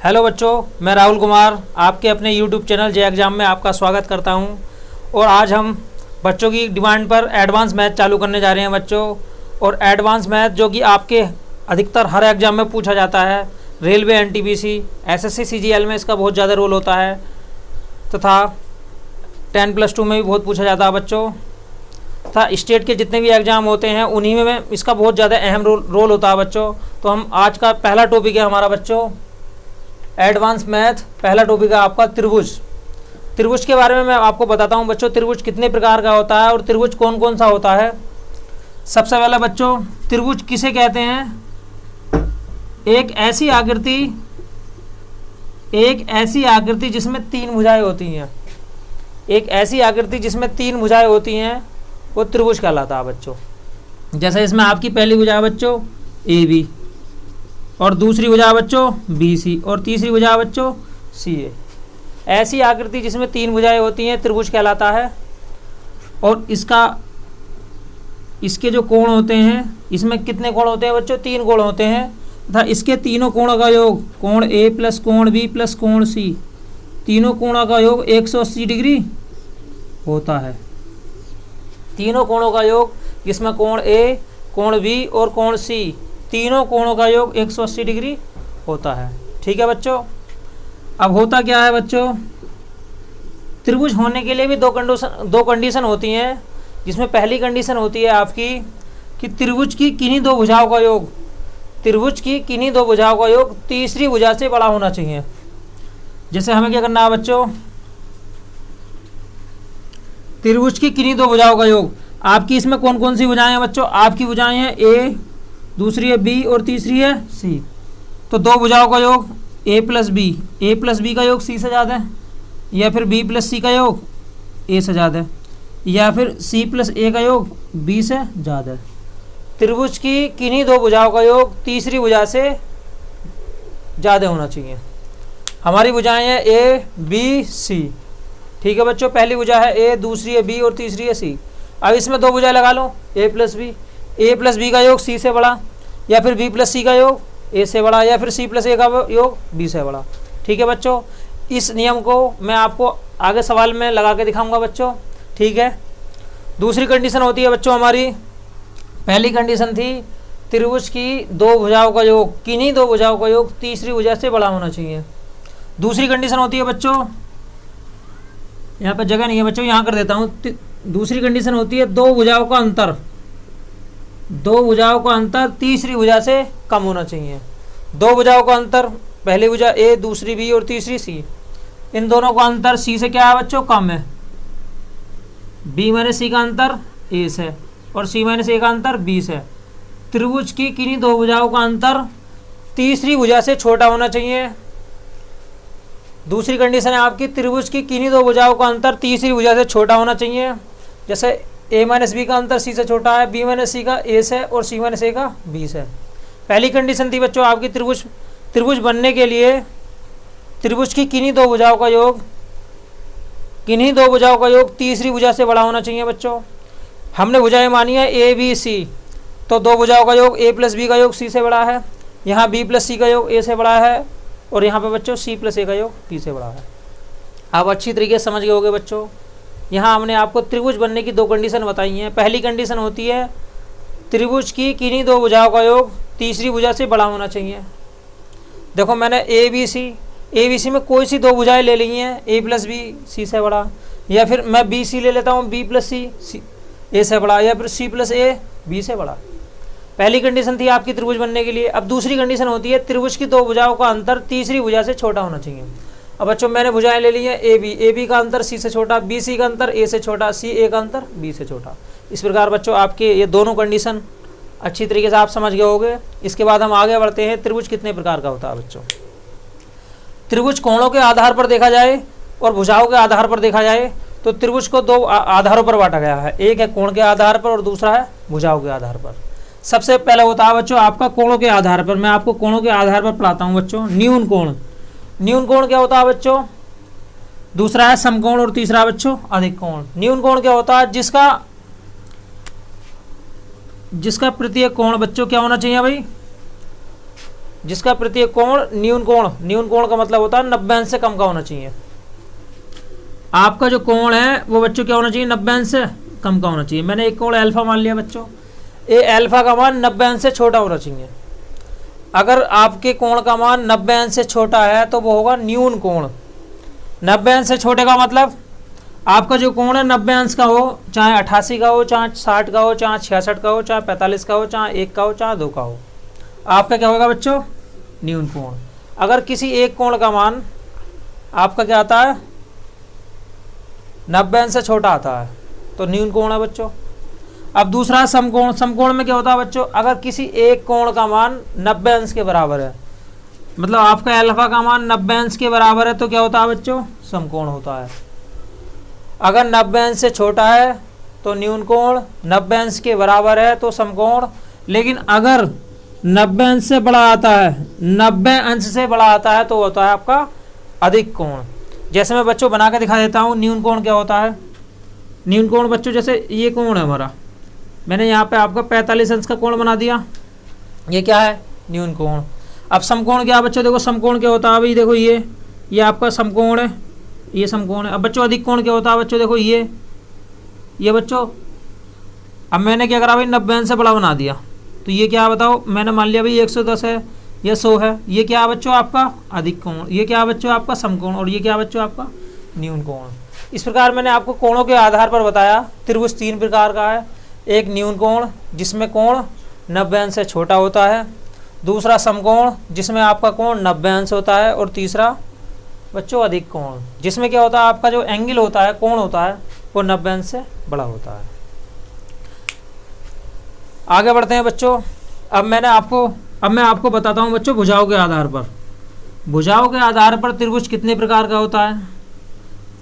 Hello बच्चों, मैं राहुल कुमार आपके अपने यूट्यूब चैनल जे एग्ज़ाम में आपका स्वागत करता हूं। और आज हम बच्चों की डिमांड पर एडवांस मैथ चालू करने जा रहे हैं बच्चों। और एडवांस मैथ जो कि आपके अधिकतर हर एग्ज़ाम में पूछा जाता है, रेलवे, एनटीपीसी, एसएससी, सीजीएल में इसका बहुत ज़्यादा रोल होता है तथा 10+2 में भी बहुत पूछा जाता है बच्चों। तथा स्टेट के जितने भी एग्ज़ाम होते हैं उन्हीं में इसका बहुत ज़्यादा अहम रोल होता है बच्चों। तो हम आज का पहला टॉपिक है हमारा बच्चों एडवांस मैथ। पहला टॉपिक है आपका त्रिभुज। त्रिभुज के बारे में मैं आपको बताता हूं बच्चों, त्रिभुज कितने प्रकार का होता है और त्रिभुज कौन कौन सा होता है। सबसे पहला बच्चों, त्रिभुज किसे कहते हैं? एक ऐसी आकृति जिसमें तीन भुजाएं होती हैं। एक ऐसी आकृति जिसमें तीन भुजाएं होती हैं वो त्रिभुज कहलाता है बच्चों। जैसे इसमें आपकी पहली भुजा है बच्चों ए बी, और दूसरी भुजा बच्चों बी सी, और तीसरी भुजा बच्चों सी ए। ऐसी आकृति जिसमें तीन भुजाएं होती हैं त्रिभुज कहलाता है। और इसके जो कोण होते हैं, इसमें कितने कोण होते हैं बच्चों? तीन कोण होते हैं तथा इसके तीनों कोणों का योग, कोण ए प्लस कोण बी प्लस कोण सी, तीनों कोणों का योग 180 डिग्री होता है। तीनों कोणों का योग, जिसमें कोण ए, कोण बी और कोण सी, तीनों कोणों का योग 180 डिग्री होता है। ठीक है बच्चों। अब होता क्या है बच्चों, त्रिभुज होने के लिए भी दो कंडीशन होती हैं। जिसमें पहली कंडीशन होती है आपकी कि त्रिभुज की किन्हीं दो भुजाओं का योग, त्रिभुज की किन्हीं दो भुजाओं का योग तीसरी भुजा से बड़ा होना चाहिए। जैसे हमें क्या करना है बच्चों, त्रिभुज की किन्हीं दो भुजाओं का योग, आपकी इसमें कौन कौन सी भुजाएं हैं बच्चों? आपकी भुजाएं हैं ए, दूसरी है बी और तीसरी है सी। तो दो भुजाओं का योग ए प्लस बी का योग सी से ज़्यादा है, या फिर बी प्लस सी का योग ए से ज़्यादा है, या फिर सी प्लस ए का योग बी से ज़्यादा है। त्रिभुज की किन्हीं दो भुजाओं का योग तीसरी भुजा से ज़्यादा होना चाहिए। हमारी भुजाएं हैं ए बी सी। ठीक है बच्चों, पहली भुजा है ए, दूसरी है बी और तीसरी है सी। अब इसमें दो भुजाएं लगा लो, ए प्लस बी का योग सी से बड़ा, या फिर बी प्लस सी का योग ए से बड़ा, या फिर सी प्लस ए का योग बी से बड़ा। ठीक है बच्चों, इस नियम को मैं आपको आगे सवाल में लगा के दिखाऊंगा बच्चों। ठीक है। दूसरी कंडीशन होती है बच्चों हमारी, पहली कंडीशन थी त्रिभुज की दो भुजाओं का योग, किन्हीं दो भुजाओं का योग तीसरी भुजा से बड़ा होना चाहिए। दूसरी कंडीशन होती है बच्चों, यहाँ पर जगह नहीं है बच्चों, यहाँ कर देता हूँ। दूसरी कंडीशन होती है दो भुजाओं का अंतर तीसरी भुजा से कम होना चाहिए। दो भुजाओं का अंतर, पहली भुजा ए, दूसरी बी और तीसरी सी, इन दोनों का अंतर सी से क्या है बच्चों? कम है। बी माइनस सी का अंतर ए से और सी माइनस ए का अंतर बी से। त्रिभुज की किन्हीं दो भुजाओं का अंतर तीसरी भुजा से छोटा होना चाहिए। दूसरी कंडीशन है आपकी, त्रिभुज की किन्हीं दो भुजाओं का अंतर तीसरी भुजा से छोटा होना चाहिए। जैसे ए माइनस बी का अंतर सी से छोटा है, बी माइनस सी का ए से और सी माइनस ए का बी से। पहली कंडीशन थी बच्चों आपकी त्रिभुज बनने के लिए त्रिभुज की किन्हीं दो भुजाओं का योग तीसरी भुजा से बड़ा होना चाहिए बच्चों। हमने भुजाएं मानी है ए बी सी, तो दो भुजाओं का योग ए प्लस बी का योग सी से बड़ा है, यहाँ बी प्लस सी का योग ए से बड़ा है, और यहाँ पे बच्चों सी प्लस ए का योग बी से बड़ा है। आप अच्छी तरीके से समझ गए होंगे बच्चों। यहाँ हमने आपको त्रिभुज बनने की दो कंडीशन बताई हैं। पहली कंडीशन होती है त्रिभुज की किन्हीं दो भुजाओं का योग तीसरी भुजा से बड़ा होना चाहिए। देखो मैंने ए बी सी में कोई सी दो भुजाएं ले ली हैं, ए प्लस बी सी से बड़ा, या फिर मैं बी सी ले लेता हूँ, बी प्लस सी ए से बड़ा, या फिर सी प्लस ए बी से बड़ा। पहली कंडीशन थी आपकी त्रिभुज बनने के लिए। अब दूसरी कंडीशन होती है त्रिभुज की दो भुजाओं का अंतर तीसरी भुजा से छोटा होना चाहिए। अब बच्चों मैंने भुजाएं ले ली हैं ए बी का अंतर सी से छोटा, बी सी का अंतर ए से छोटा, सी ए का अंतर बी से छोटा। इस प्रकार बच्चों आपके ये दोनों कंडीशन अच्छी तरीके से आप समझ गए होंगे। इसके बाद हम आगे बढ़ते हैं। त्रिभुज कितने प्रकार का होता है बच्चों? त्रिभुज कोणों के आधार पर देखा जाए और भुजाओं के आधार पर देखा जाए तो त्रिभुज को दो आधारों पर बांटा गया है। एक है कोण के आधार पर और दूसरा है भुजाओं के आधार पर। सबसे पहले होता है बच्चों आपका कोणों के आधार पर। मैं आपको कोणों के आधार पर पढ़ाता हूँ बच्चों। न्यून कोण क्या होता है बच्चों? दूसरा है समकोण और तीसरा बच्चों अधिक कोण। न्यून कोण क्या होता है? जिसका प्रत्येक कोण बच्चों क्या होना चाहिए भाई? जिसका प्रत्येक कोण न्यून कोण का मतलब होता है 90 अंश से कम का होना चाहिए। आपका जो कोण है वो बच्चों क्या होना चाहिए, 90 अंश से कम का होना चाहिए। मैंने एक कोण अल्फा मान लिया बच्चों, ये अल्फा का मान 90 अंश से छोटा होना चाहिए। अगर आपके कोण का मान 90 अंश से छोटा है तो वो होगा न्यून कोण। 90 अंश से छोटे का मतलब आपका जो कोण है 90 अंश का हो, चाहे 88 का हो, चाहे 60 का हो, चाहे 66 का हो, चाहे 45 का हो, चाहे 1 का हो, चाहे 2 का हो, आपका क्या होगा बच्चों, न्यून कोण। अगर किसी एक कोण का मान आपका क्या आता है, 90 अंश से छोटा आता है तो न्यून कोण है बच्चों। अब दूसरा समकोण। समकोण में क्या होता है बच्चों, अगर किसी एक कोण का मान 90 अंश के बराबर है, मतलब आपका अल्फा का मान 90 अंश के बराबर है तो क्या होता है बच्चों, समकोण होता है। अगर 90 अंश से छोटा है तो न्यून कोण, 90 अंश के बराबर है तो समकोण। लेकिन अगर 90 अंश से बड़ा आता है, 90 अंश से बड़ा आता है तो होता है आपका अधिक कोण। जैसे मैं बच्चों बना के दिखा देता हूँ न्यून कोण क्या होता है। न्यून कोण बच्चों जैसे ये कोण है हमारा, मैंने यहाँ पे आपका 45 अंश का कोण बना दिया, ये क्या है, न्यून कोण। अब समकोण क्या बच्चों, देखो समकोण क्या होता है, अभी देखो ये आपका समकोण है, ये समकोण है। अब बच्चों अधिक कोण क्या होता है बच्चों, देखो ये बच्चों। अब मैंने क्या करा भाई, 90 अंश से बड़ा बना दिया, तो ये क्या बताओ, मैंने मान लिया भाई 110 है या 100 है, ये क्या बच्चों आपका अधिक कोण, ये क्या बच्चों आपका समकोण, और ये क्या बच्चों आपका न्यून कोण। इस प्रकार मैंने आपको कोणों के आधार पर बताया। त्रिभुज 3 प्रकार का है, एक न्यून कोण जिसमें कोण 90 अंश से छोटा होता है, दूसरा समकोण जिसमें आपका कोण 90 अंश होता है, और तीसरा बच्चों अधिक कोण जिसमें क्या होता है, आपका जो एंगल होता है, कोण होता है, वो 90 अंश से बड़ा होता है। आगे बढ़ते हैं बच्चों। अब मैं आपको बताता हूँ बच्चों भुजाओं के आधार पर। भुजाओं के आधार पर त्रिभुज कितने प्रकार का होता है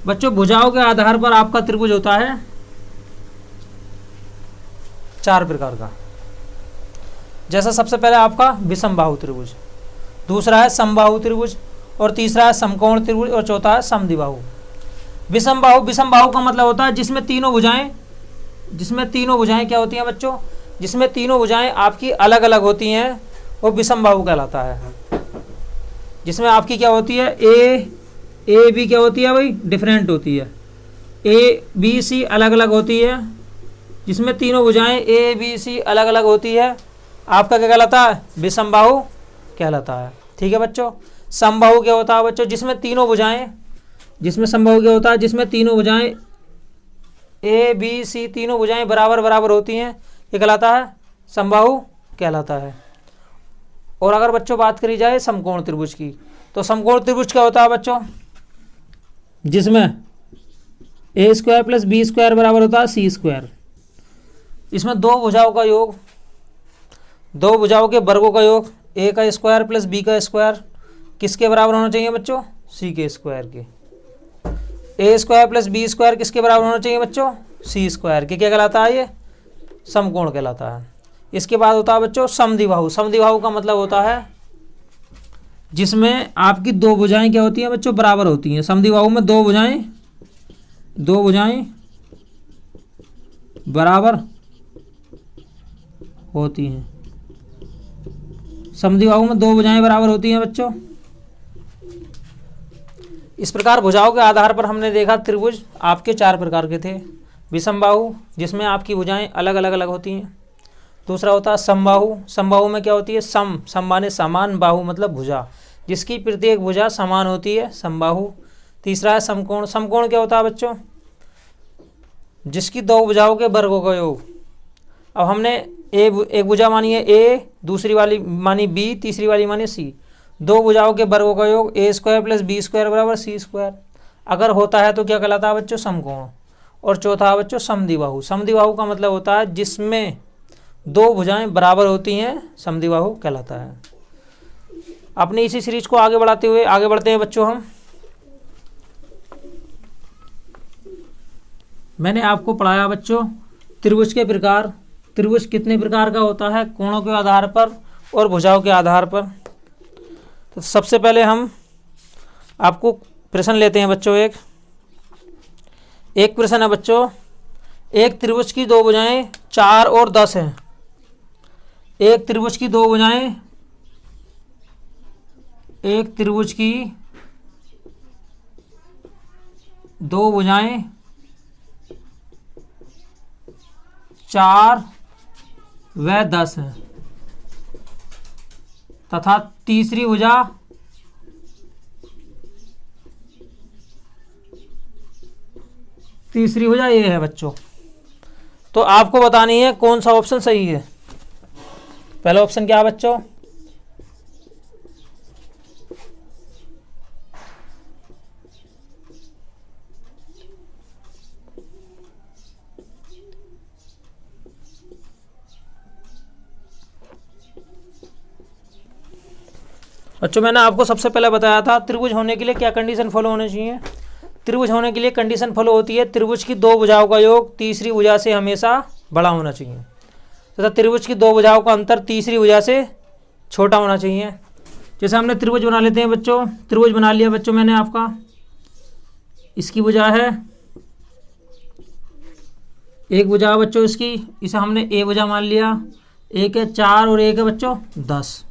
बच्चों। भुजाओं के आधार पर आपका त्रिभुज होता है 4 प्रकार का। जैसा सबसे पहले आपका विषमबाहु त्रिभुज, दूसरा है समबाहु त्रिभुज, और तीसरा है समकोण त्रिभुज, और चौथा है समद्विबाहु। विषमबाहु का मतलब होता है जिसमें तीनों भुजाएं क्या होती हैं बच्चों, जिसमें तीनों भुजाएं आपकी अलग अलग होती हैं, वो विषमबाहु कहलाता है। जिसमें आपकी क्या होती है, ए बी क्या होती है भाई, डिफरेंट होती है, ए बी सी अलग अलग होती है। जिसमें तीनों भुजाएं ए बी सी अलग अलग होती है, आपका क्या कहलाता है, विषमबाहु कहलाता है। ठीक है बच्चों। समबाहु क्या होता है बच्चों, जिसमें समबाहु क्या होता है, जिसमें तीनों भुजाएं ए बी सी तीनों भुजाएं बराबर बराबर होती हैं, ये कहलाता है समबाहु कहलाता है। और अगर बच्चों बात करी जाए समकोण त्रिभुज की, तो समकोण त्रिभुज क्या होता है बच्चों, जिसमें ए स्क्वायर प्लस बी स्क्वायर बराबर होता है सी स्क्वायर। इसमें दो भुजाओं के वर्गों का योग, ए का स्क्वायर प्लस बी का स्क्वायर किसके बराबर होना चाहिए बच्चों, सी के स्क्वायर के। ए स्क्वायर प्लस बी स्क्वायर किसके बराबर होना चाहिए बच्चों, सी स्क्वायर के। क्या कहलाता है, ये समकोण कहलाता है। इसके बाद होता है बच्चों समद्विबाहु। समद्विबाहु का मतलब होता है जिसमें आपकी दो भुजाएं क्या होती हैं बच्चों, बराबर होती हैं। समद्विबाहु में दो भुजाएं बराबर होती हैं। समद्विबाहु में दो भुजाएं बराबर होती हैं बच्चों। इस प्रकार भुजाओं के आधार पर हमने देखा त्रिभुज आपके 4 प्रकार के थे। विषमबाहु जिसमें आपकी भुजाएं अलग अलग होती हैं। दूसरा होता है समबाहु। समबाहु में क्या होती है, सम माने समान, बाहु मतलब भुजा, जिसकी प्रत्येक भुजा समान होती है, समबाहु। तीसरा है समकोण। समकोण क्या होता है बच्चों, जिसकी दो भुजाओं के वर्गों का योग। अब हमने एक भुजा मानी है ए, दूसरी वाली मानी बी, तीसरी वाली मानी सी। दो भुजाओं के वर्गों का योग ए स्क्वायर प्लस बी स्क्वायर बराबर सी स्क्वायर अगर होता है तो क्या कहलाता है बच्चों, समकोण। और चौथा है बच्चों समद्विबाहु। समद्विबाहु का मतलब होता है जिसमें दो भुजाएं बराबर होती हैं, समद्विबाहु कहलाता है। अपनी इसी सीरीज को आगे बढ़ते हैं बच्चों हम। मैंने आपको पढ़ाया बच्चों त्रिभुज के प्रकार। त्रिभुज कितने प्रकार का होता है, कोणों के आधार पर और भुजाओं के आधार पर। तो सबसे पहले हम आपको प्रश्न लेते हैं बच्चों। एक प्रश्न है बच्चों, एक त्रिभुज की दो भुजाएं 4 और 10 हैं। एक त्रिभुज की दो भुजाएं एक त्रिभुज की दो भुजाएं 4 व 10 हैं तथा तीसरी भुजा ये है बच्चों। तो आपको बतानी है कौन सा ऑप्शन सही है। पहला ऑप्शन क्या है बच्चों? बच्चों मैंने आपको सबसे पहले बताया था त्रिभुज होने के लिए क्या कंडीशन फॉलो होनी चाहिए। त्रिभुज होने के लिए कंडीशन फॉलो होती है त्रिभुज की दो भुजाओं का योग तीसरी भुजा से हमेशा बड़ा होना चाहिए तथा त्रिभुज की दो भुजाओं का अंतर तीसरी भुजा से छोटा होना चाहिए। जैसे हमने त्रिभुज बना लेते हैं बच्चों, त्रिभुज बना लिया बच्चों मैंने आपका, इसकी भुजा है एक भुजा बच्चों इसकी, इसे हमने ए भुजा मान लिया, एक है 4 और एक है बच्चों 10।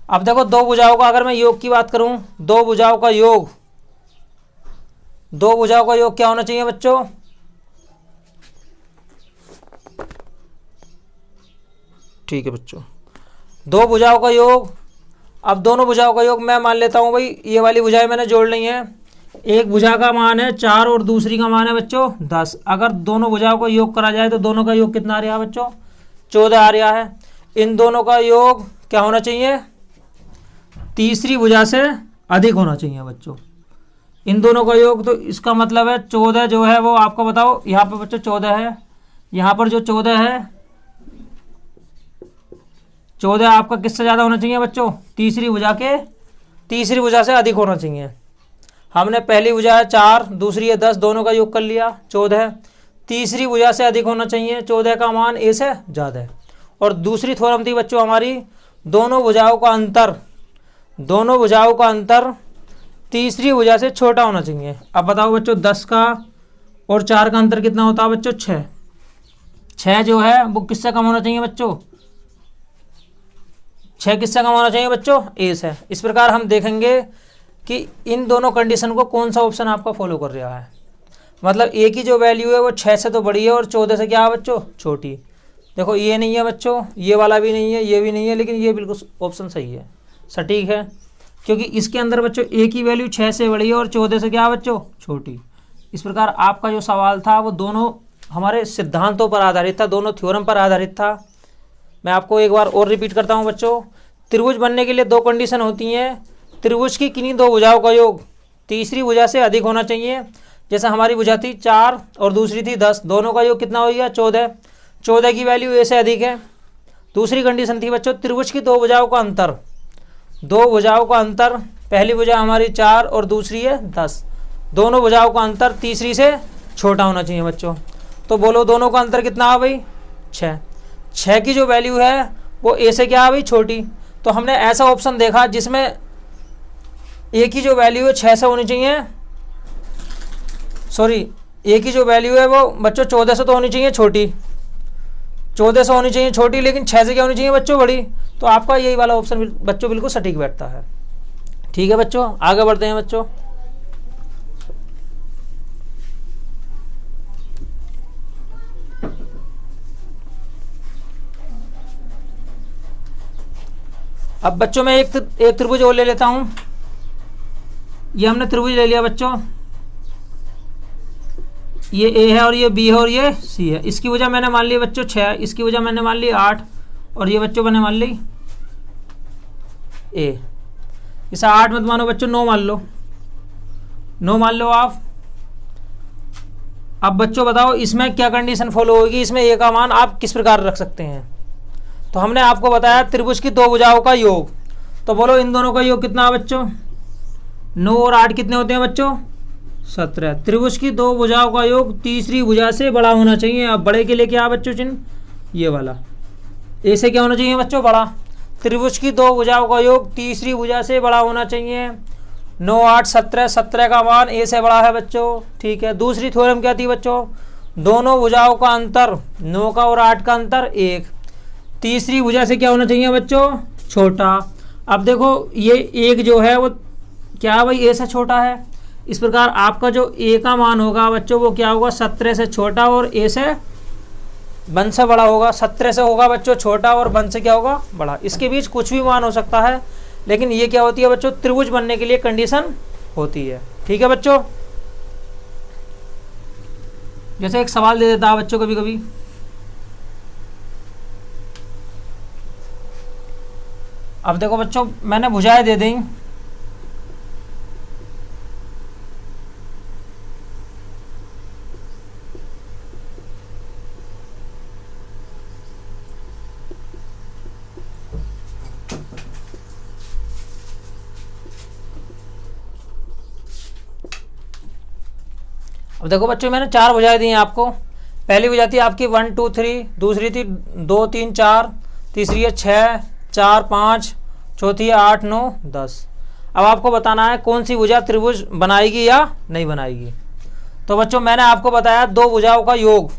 अब देखो दो भुजाओं का अगर मैं योग की बात करूं, दो भुजाओं का योग क्या होना चाहिए बच्चों? ठीक है बच्चों, दो भुजाओं का योग, अब दोनों भुजाओं का योग मैं मान लेता हूं भाई, ये वाली भुजाएं मैंने जोड़ ली हैं। एक भुजा का मान है 4 और दूसरी का मान है बच्चों 10। अगर दोनों भुजाओं का योग करा जाए तो दोनों का योग कितना आ रहा है बच्चों? 14 आ रहा है। इन दोनों का योग क्या होना चाहिए? तीसरी भुजा से अधिक होना चाहिए बच्चों। इन दोनों का योग, तो इसका मतलब है 14 जो है वो आपको बताओ, यहाँ पर बच्चों 14 है, यहाँ पर जो 14 है 14 आपका किससे ज़्यादा होना चाहिए बच्चों? तीसरी भुजा से अधिक होना चाहिए। हमने पहली भुजा है 4, दूसरी है 10, दोनों का योग कर लिया 14। तीसरी भुजा से अधिक होना चाहिए, 14 का मान ए से ज़्यादा है। और दूसरी थ्योरम थी बच्चों हमारी, दोनों भुजाओं का अंतर तीसरी भुजा से छोटा होना चाहिए। अब बताओ बच्चों 10 का और 4 का अंतर कितना होता है बच्चों? 6 जो है वो किससे कम होना चाहिए बच्चों? 6 किससे कम होना चाहिए बच्चों? ए से। इस प्रकार हम देखेंगे कि इन दोनों कंडीशन को कौन सा ऑप्शन आपका फॉलो कर रहा है। मतलब ए की जो वैल्यू है वो 6 से तो बड़ी है और 14 से क्या है बच्चों? छोटी। देखो ये नहीं है बच्चों, ये वाला भी नहीं है, ये भी नहीं है, लेकिन ये बिल्कुल ऑप्शन सही है, सटीक है, क्योंकि इसके अंदर बच्चों ए की वैल्यू 6 से बड़ी है और 14 से क्या है बच्चों? छोटी। इस प्रकार आपका जो सवाल था वो दोनों हमारे सिद्धांतों पर आधारित था, दोनों थ्योरम पर आधारित था। मैं आपको एक बार और रिपीट करता हूँ बच्चों, त्रिभुज बनने के लिए दो कंडीशन होती हैं। त्रिभुज की किन्हीं दो भुजाओं का योग तीसरी भुजा से अधिक होना चाहिए। जैसे हमारी भुजा थी 4 और दूसरी थी 10, दोनों का योग कितना हो गया? 14। 14 की वैल्यू ए से अधिक है। दूसरी कंडीशन थी बच्चों त्रिभुज की दो भुजाओं का अंतर, पहली भुजा हमारी 4 और दूसरी है 10, दोनों भुजाओं का अंतर तीसरी से छोटा होना चाहिए बच्चों। तो बोलो दोनों का अंतर कितना है भाई? 6। 6 की जो वैल्यू है वो ए से क्या है भाई? छोटी। तो हमने ऐसा ऑप्शन देखा जिसमें ए की जो वैल्यू है 6 से होनी चाहिए, सॉरी ए की जो वैल्यू है वो बच्चों 14 से तो होनी चाहिए छोटी, 14 से होनी चाहिए छोटी, लेकिन 6 से क्या होनी चाहिए बच्चों? बड़ी। तो आपका यही वाला ऑप्शन बच्चों बिल्कुल सटीक बैठता है। ठीक है बच्चों, आगे बढ़ते हैं बच्चों। अब बच्चों मैं एक त्रिभुज और ले लेता हूं। ये हमने त्रिभुज ले लिया बच्चों, ये ए है और ये बी है और ये सी है। इसकी वजह मैंने मान ली बच्चों 6, इसकी वजह मैंने मान ली 8 और ये बच्चों मैंने मान ली ए। इसे 8 मत मानो बच्चों, 9 मान लो, 9 मान लो आप। अब बच्चों बताओ इसमें क्या कंडीशन फॉलो होगी, इसमें ए का मान आप किस प्रकार रख सकते हैं। तो हमने आपको बताया त्रिभुज की दो भुजाओं का योग, तो बोलो इन दोनों का योग कितना है बच्चों? 9 और 8 कितने होते हैं बच्चों? 17। त्रिभुज की दो भुजाओं का योग तीसरी भुजा से बड़ा होना चाहिए। अब बड़े के लिए क्या बच्चों चिन्ह? ये वाला ए से क्या होना चाहिए बच्चों? बड़ा। त्रिभुज की दो भुजाओं का योग तीसरी भुजा से बड़ा होना चाहिए। 9 8 17, 17 का मान ए से बड़ा है बच्चों। ठीक है, दूसरी थ्योरम क्या थी बच्चों? दोनों भुजाओं का अंतर 9 का और 8 का अंतर 1, तीसरी भुजा से क्या होना चाहिए बच्चों? छोटा। अब देखो ये एक जो है वो क्या भाई ए से छोटा है, इस प्रकार आपका जो ए का मान होगा बच्चों वो क्या होगा 17 से छोटा और ए से 1 से बड़ा होगा। 17 से होगा बच्चों छोटा और 1 से क्या होगा बड़ा। इसके बीच कुछ भी मान हो सकता है, लेकिन ये क्या होती है बच्चों त्रिभुज बनने के लिए कंडीशन होती है। ठीक है बच्चों, जैसे एक सवाल दे देता है बच्चों कभी कभी, अब देखो बच्चों मैंने भुजाएं दे दी, अब देखो बच्चों मैंने 4 भुजाएं दी हैं आपको। पहली भुजा थी आपकी 1 2 3, दूसरी थी 2 3 4, तीसरी है 6 4 5, चौथी है 8 9 10। अब आपको बताना है कौन सी भुजा त्रिभुज बनाएगी या नहीं बनाएगी। तो बच्चों मैंने आपको बताया दो भुजाओं का योग,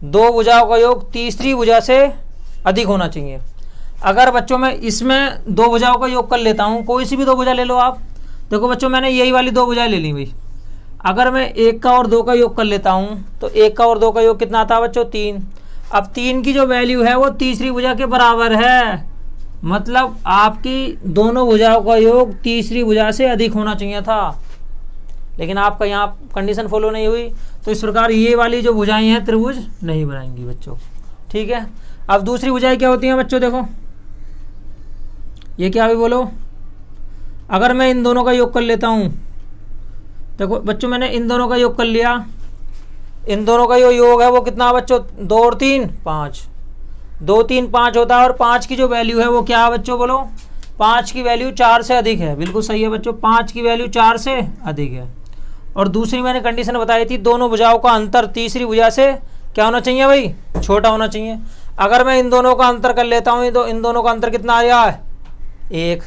दो भुजाओं का योग तीसरी भुजा से अधिक होना चाहिए। अगर बच्चों मैं इसमें दो भुजाओं का योग कर लेता हूँ, कोई सी भी दो भुजा ले लो आप। देखो बच्चों मैंने यही वाली दो भुजाएं ले ली भाई। अगर मैं 1 का और 2 का योग कर लेता हूँ तो 1 का और 2 का योग कितना आता है बच्चों 3। अब 3 की जो वैल्यू है वो तीसरी भुजा के बराबर है, मतलब आपकी दोनों भुजाओं का योग तीसरी भुजा से अधिक होना चाहिए था, लेकिन आपका यहाँ कंडीशन फॉलो नहीं हुई। तो इस प्रकार ये वाली जो भुजाएं हैं त्रिभुज नहीं बनाएंगी बच्चों। ठीक है, अब दूसरी भुजाएं क्या होती हैं बच्चों, देखो ये क्या भी बोलो। अगर मैं इन दोनों का योग कर लेता हूँ, देखो बच्चों मैंने इन दोनों का योग कर लिया, इन दोनों का जो योग है वो कितना बच्चों 2 और 3 5, 2 3 5 होता है। और 5 की जो वैल्यू है वो क्या है बच्चों बोलो, 5 की वैल्यू 4 से अधिक है। बिल्कुल सही है बच्चों, 5 की वैल्यू 4 से अधिक है। और दूसरी मैंने कंडीशन बताई थी दोनों भुजाओं का अंतर तीसरी भुजा से क्या होना चाहिए भाई, छोटा होना चाहिए। अगर मैं इन दोनों का अंतर कर लेता हूँ तो इन दोनों का अंतर कितना आ रहा है 1,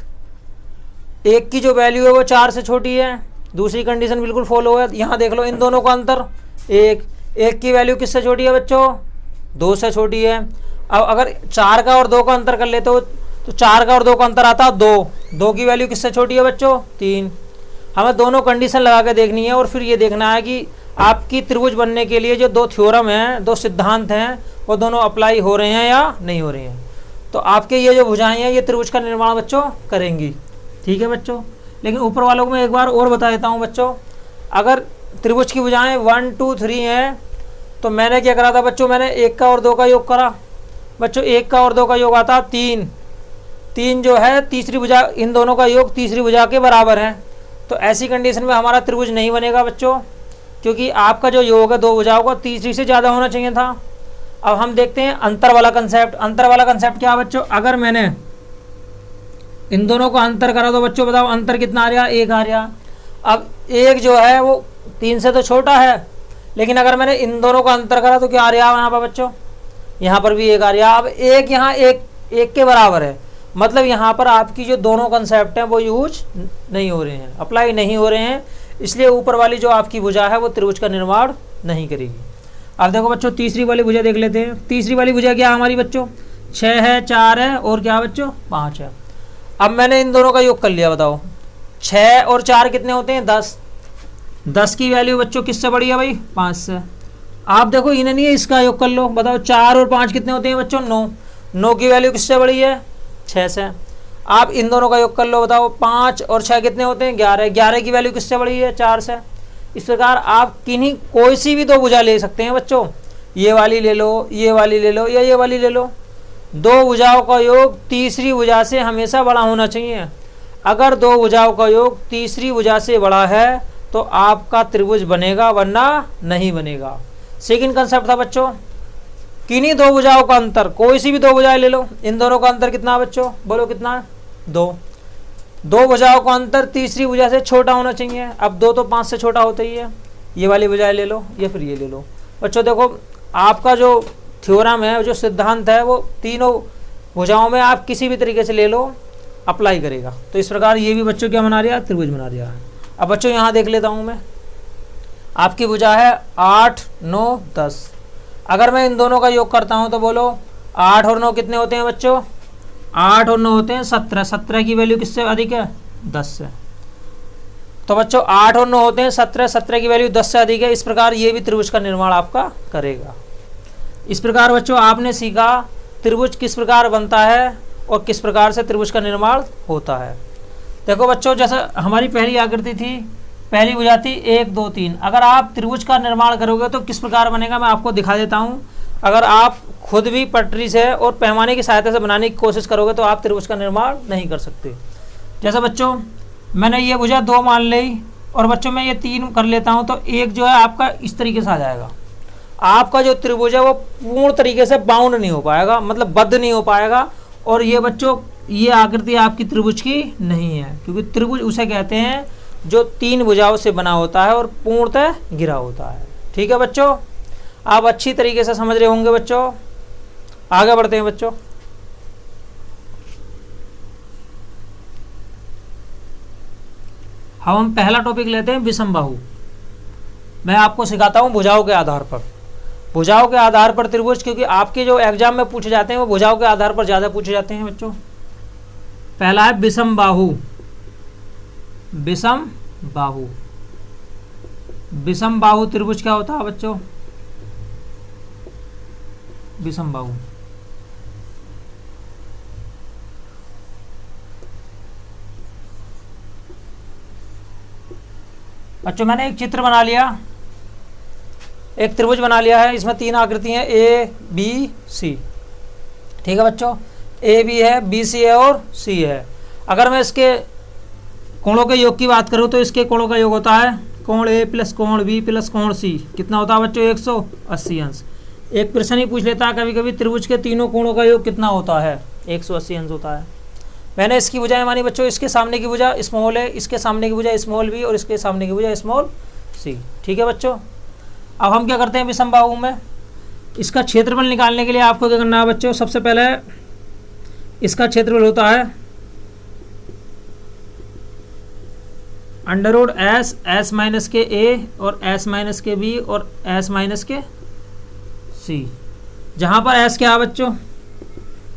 1 की जो वैल्यू है वो 4 से छोटी है। दूसरी कंडीशन बिल्कुल फॉलो है, यहाँ देख लो इन दोनों का अंतर 1, 1 की वैल्यू किससे छोटी है बच्चों 2 से छोटी है। अब अगर 4 का और 2 का अंतर कर लेते हो तो 4 का और 2 का अंतर आता है 2, 2 की वैल्यू किससे छोटी है बच्चों 3। हमें दोनों कंडीशन लगा के देखनी है और फिर ये देखना है कि आपकी त्रिभुज बनने के लिए जो दो थ्योरम हैं, दो सिद्धांत हैं, वो दोनों अप्लाई हो रहे हैं या नहीं हो रहे हैं। तो आपके ये जो भुजाएं हैं ये त्रिभुज का निर्माण बच्चों करेंगी। ठीक है बच्चों, लेकिन ऊपर वालों को मैं एक बार और बता देता हूँ बच्चों। अगर त्रिभुज की भुजाएं 1 2 3 हैं तो मैंने क्या करा था बच्चों, मैंने 1 का और 2 का योग करा बच्चों। 1 का और 2 का योग आता 3, 3 जो है तीसरी भुजा, इन दोनों का योग तीसरी भुजा के बराबर है। तो ऐसी कंडीशन में हमारा त्रिभुज नहीं बनेगा बच्चों, क्योंकि आपका जो योग है दो भुजाओं का तीसरी से ज़्यादा होना चाहिए था। अब हम देखते हैं अंतर वाला कंसेप्ट। अंतर वाला कंसेप्ट क्या है बच्चों, अगर मैंने इन दोनों का अंतर करा तो बच्चों बताओ अंतर कितना आ रहा, 1 आ रहा। अब 1 जो है वो 3 से तो छोटा है, लेकिन अगर मैंने इन दोनों का अंतर करा तो क्या आ रहा है यहाँ पर बच्चों, यहाँ पर भी 1 आ रहा। अब 1 यहाँ 1 के बराबर है, मतलब यहाँ पर आपकी जो दोनों कंसेप्ट हैं वो यूज नहीं हो रहे हैं, अप्लाई नहीं हो रहे हैं, इसलिए ऊपर वाली जो आपकी भुजा है वो त्रिभुज का निर्माण नहीं करेगी। अब देखो बच्चों तीसरी वाली भुजा देख लेते हैं। तीसरी वाली भुजा क्या हमारी बच्चों 6 है, 4 है और क्या बच्चों 5 है। अब मैंने इन दोनों का योग कर लिया, बताओ 6 और 4 कितने होते हैं 10, 10 की वैल्यू बच्चों किससे बड़ी है भाई 5 से। आप देखो इन्हें नहीं है, इसका योग कर लो, बताओ 4 और 5 कितने होते हैं बच्चों 9, 9 की वैल्यू किससे बड़ी है 6 से। आप इन दोनों का योग कर लो, बताओ 5 और 6 कितने होते हैं 11, 11 की वैल्यू किससे बड़ी है 4 से। इस प्रकार आप किन्हीं कोई सी भी दो भुजा ले सकते हैं बच्चों, ये वाली ले लो, ये वाली ले लो या ये वाली ले लो। दो भुजाओं का योग तीसरी भुजा से हमेशा बड़ा होना चाहिए। अगर दो भुजाओं का योग तीसरी भुजा से बड़ा है तो आपका त्रिभुज बनेगा, वरना नहीं बनेगा। सेकंड कंसेप्ट था बच्चों, किन्हीं दो भुजाओं का अंतर, कोई सी भी दो भुजाएं ले लो, इन दोनों का अंतर कितना है बच्चों, बोलो कितना है 2। दो भुजाओं का अंतर तीसरी भुजा से छोटा होना चाहिए। अब 2 तो 5 से छोटा होता ही है, ये वाली भुजाएं ले लो या फिर ये ले लो। बच्चों देखो आपका जो थ्योरम है, जो सिद्धांत है, वो तीनों भुजाओं में आप किसी भी तरीके से ले लो, अप्लाई करेगा। तो इस प्रकार ये भी बच्चों क्या बना रहा है, त्रिभुज बना रहा है। अब बच्चों यहाँ देख लेता हूँ मैं, आपकी भुजा है 8 9 10। अगर मैं इन दोनों का योग करता हूँ तो बोलो 8 और 9 कितने होते हैं बच्चों 8 और 9 होते हैं 17, 17 की वैल्यू किससे अधिक है? 10 से। तो बच्चों 8 और 9 होते हैं 17, 17 की वैल्यू 10 से अधिक है। इस प्रकार ये भी त्रिभुज का निर्माण आपका करेगा। इस प्रकार बच्चों आपने सीखा त्रिभुज किस प्रकार बनता है और किस प्रकार से त्रिभुज का निर्माण होता है। देखो बच्चों, जैसा हमारी पहली आकृति थी, पहली भुजा थी 1 2 3। अगर आप त्रिभुज का निर्माण करोगे तो किस प्रकार बनेगा मैं आपको दिखा देता हूँ। अगर आप खुद भी पटरी से और पैमाने की सहायता से बनाने की कोशिश करोगे तो आप त्रिभुज का निर्माण नहीं कर सकते। जैसा बच्चों मैंने ये भुजा 2 मान ली और बच्चों मैं ये 3 कर लेता हूँ, तो एक जो है आपका इस तरीके से आ जाएगा। आपका जो त्रिभुज है वो पूर्ण तरीके से बाउंड नहीं हो पाएगा, मतलब बद्ध नहीं हो पाएगा। और ये बच्चों ये आकृति आपकी त्रिभुज की नहीं है, क्योंकि त्रिभुज उसे कहते हैं जो 3 भुजाओं से बना होता है और पूर्णतः घिरा होता है। ठीक है बच्चों, आप अच्छी तरीके से समझ रहे होंगे बच्चों। आगे बढ़ते हैं बच्चों। हम पहला टॉपिक लेते हैं विषमबाहु। मैं आपको सिखाता हूं भुजाओं के आधार पर, भुजाओं के आधार पर त्रिभुज, क्योंकि आपके जो एग्जाम में पूछे जाते हैं वो भुजाओं के आधार पर ज़्यादा पूछे जाते हैं बच्चों। पहला है विषमबाहु। विषमबाहु, विषमबाहु त्रिभुज क्या होता है बच्चों? विषमबाहु बच्चों मैंने एक चित्र बना लिया, एक त्रिभुज बना लिया है। इसमें 3 आकृतियां A B C। ठीक है बच्चों, A B है, B C है और C है। अगर मैं इसके कोणों के योग की बात करूं तो इसके कोणों का योग होता है कोण A प्लस कोण B प्लस कोण C। कितना होता है बच्चों? 180 अंश। एक प्रश्न ही पूछ लेता है कभी कभी त्रिभुज के तीनों कोणों का योग कितना होता है? 180 अंश होता है। मैंने इसकी भुजाएं मानी बच्चों, इसके सामने की भुजा स्मॉल है, इसके सामने की भुजा स्मॉल बी और इसके सामने की भुजा स्मॉल सी। ठीक है बच्चों, अब हम क्या करते हैं विषमबाहु में, इसका क्षेत्रफल निकालने के लिए आपको क्या करना है बच्चों? सबसे पहले इसका क्षेत्रफल होता है under root S, S minus के ए और एस माइनस के बी और एस माइनस के सी। जहाँ पर एस क्या है बच्चों?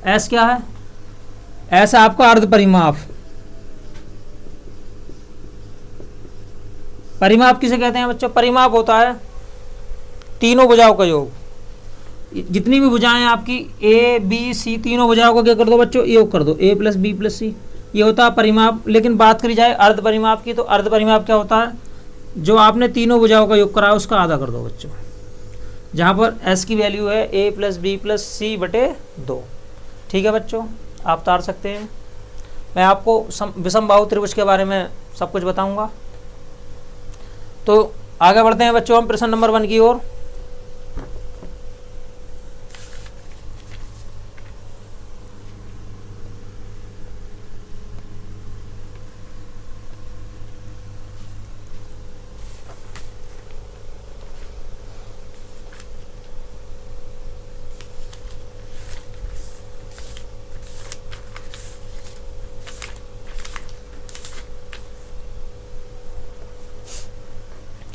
एस क्या है? एस आपका अर्ध परिमाप। परिमाप किसे कहते हैं बच्चों? परिमाप होता है तीनों भुजाओं का योग। जितनी भी भुजाएं आपकी ए बी सी, तीनों भुजाओं का क्या कर दो बच्चों? योग कर दो, ए प्लस बी प्लस सी। ये होता है परिमाप। लेकिन बात करी जाए अर्ध परिमाप की, तो अर्ध परिमाप क्या होता है? जो आपने तीनों भुजाओं का योग करा है उसका आधा कर दो बच्चों। जहाँ पर एस की वैल्यू है ए प्लस बी प्लस सी बटे 2। ठीक है बच्चों, आप तार सकते हैं। मैं आपको विषमबाहु त्रिभुज के बारे में सब कुछ बताऊंगा। तो आगे बढ़ते हैं बच्चों हम प्रश्न नंबर 1 की ओर।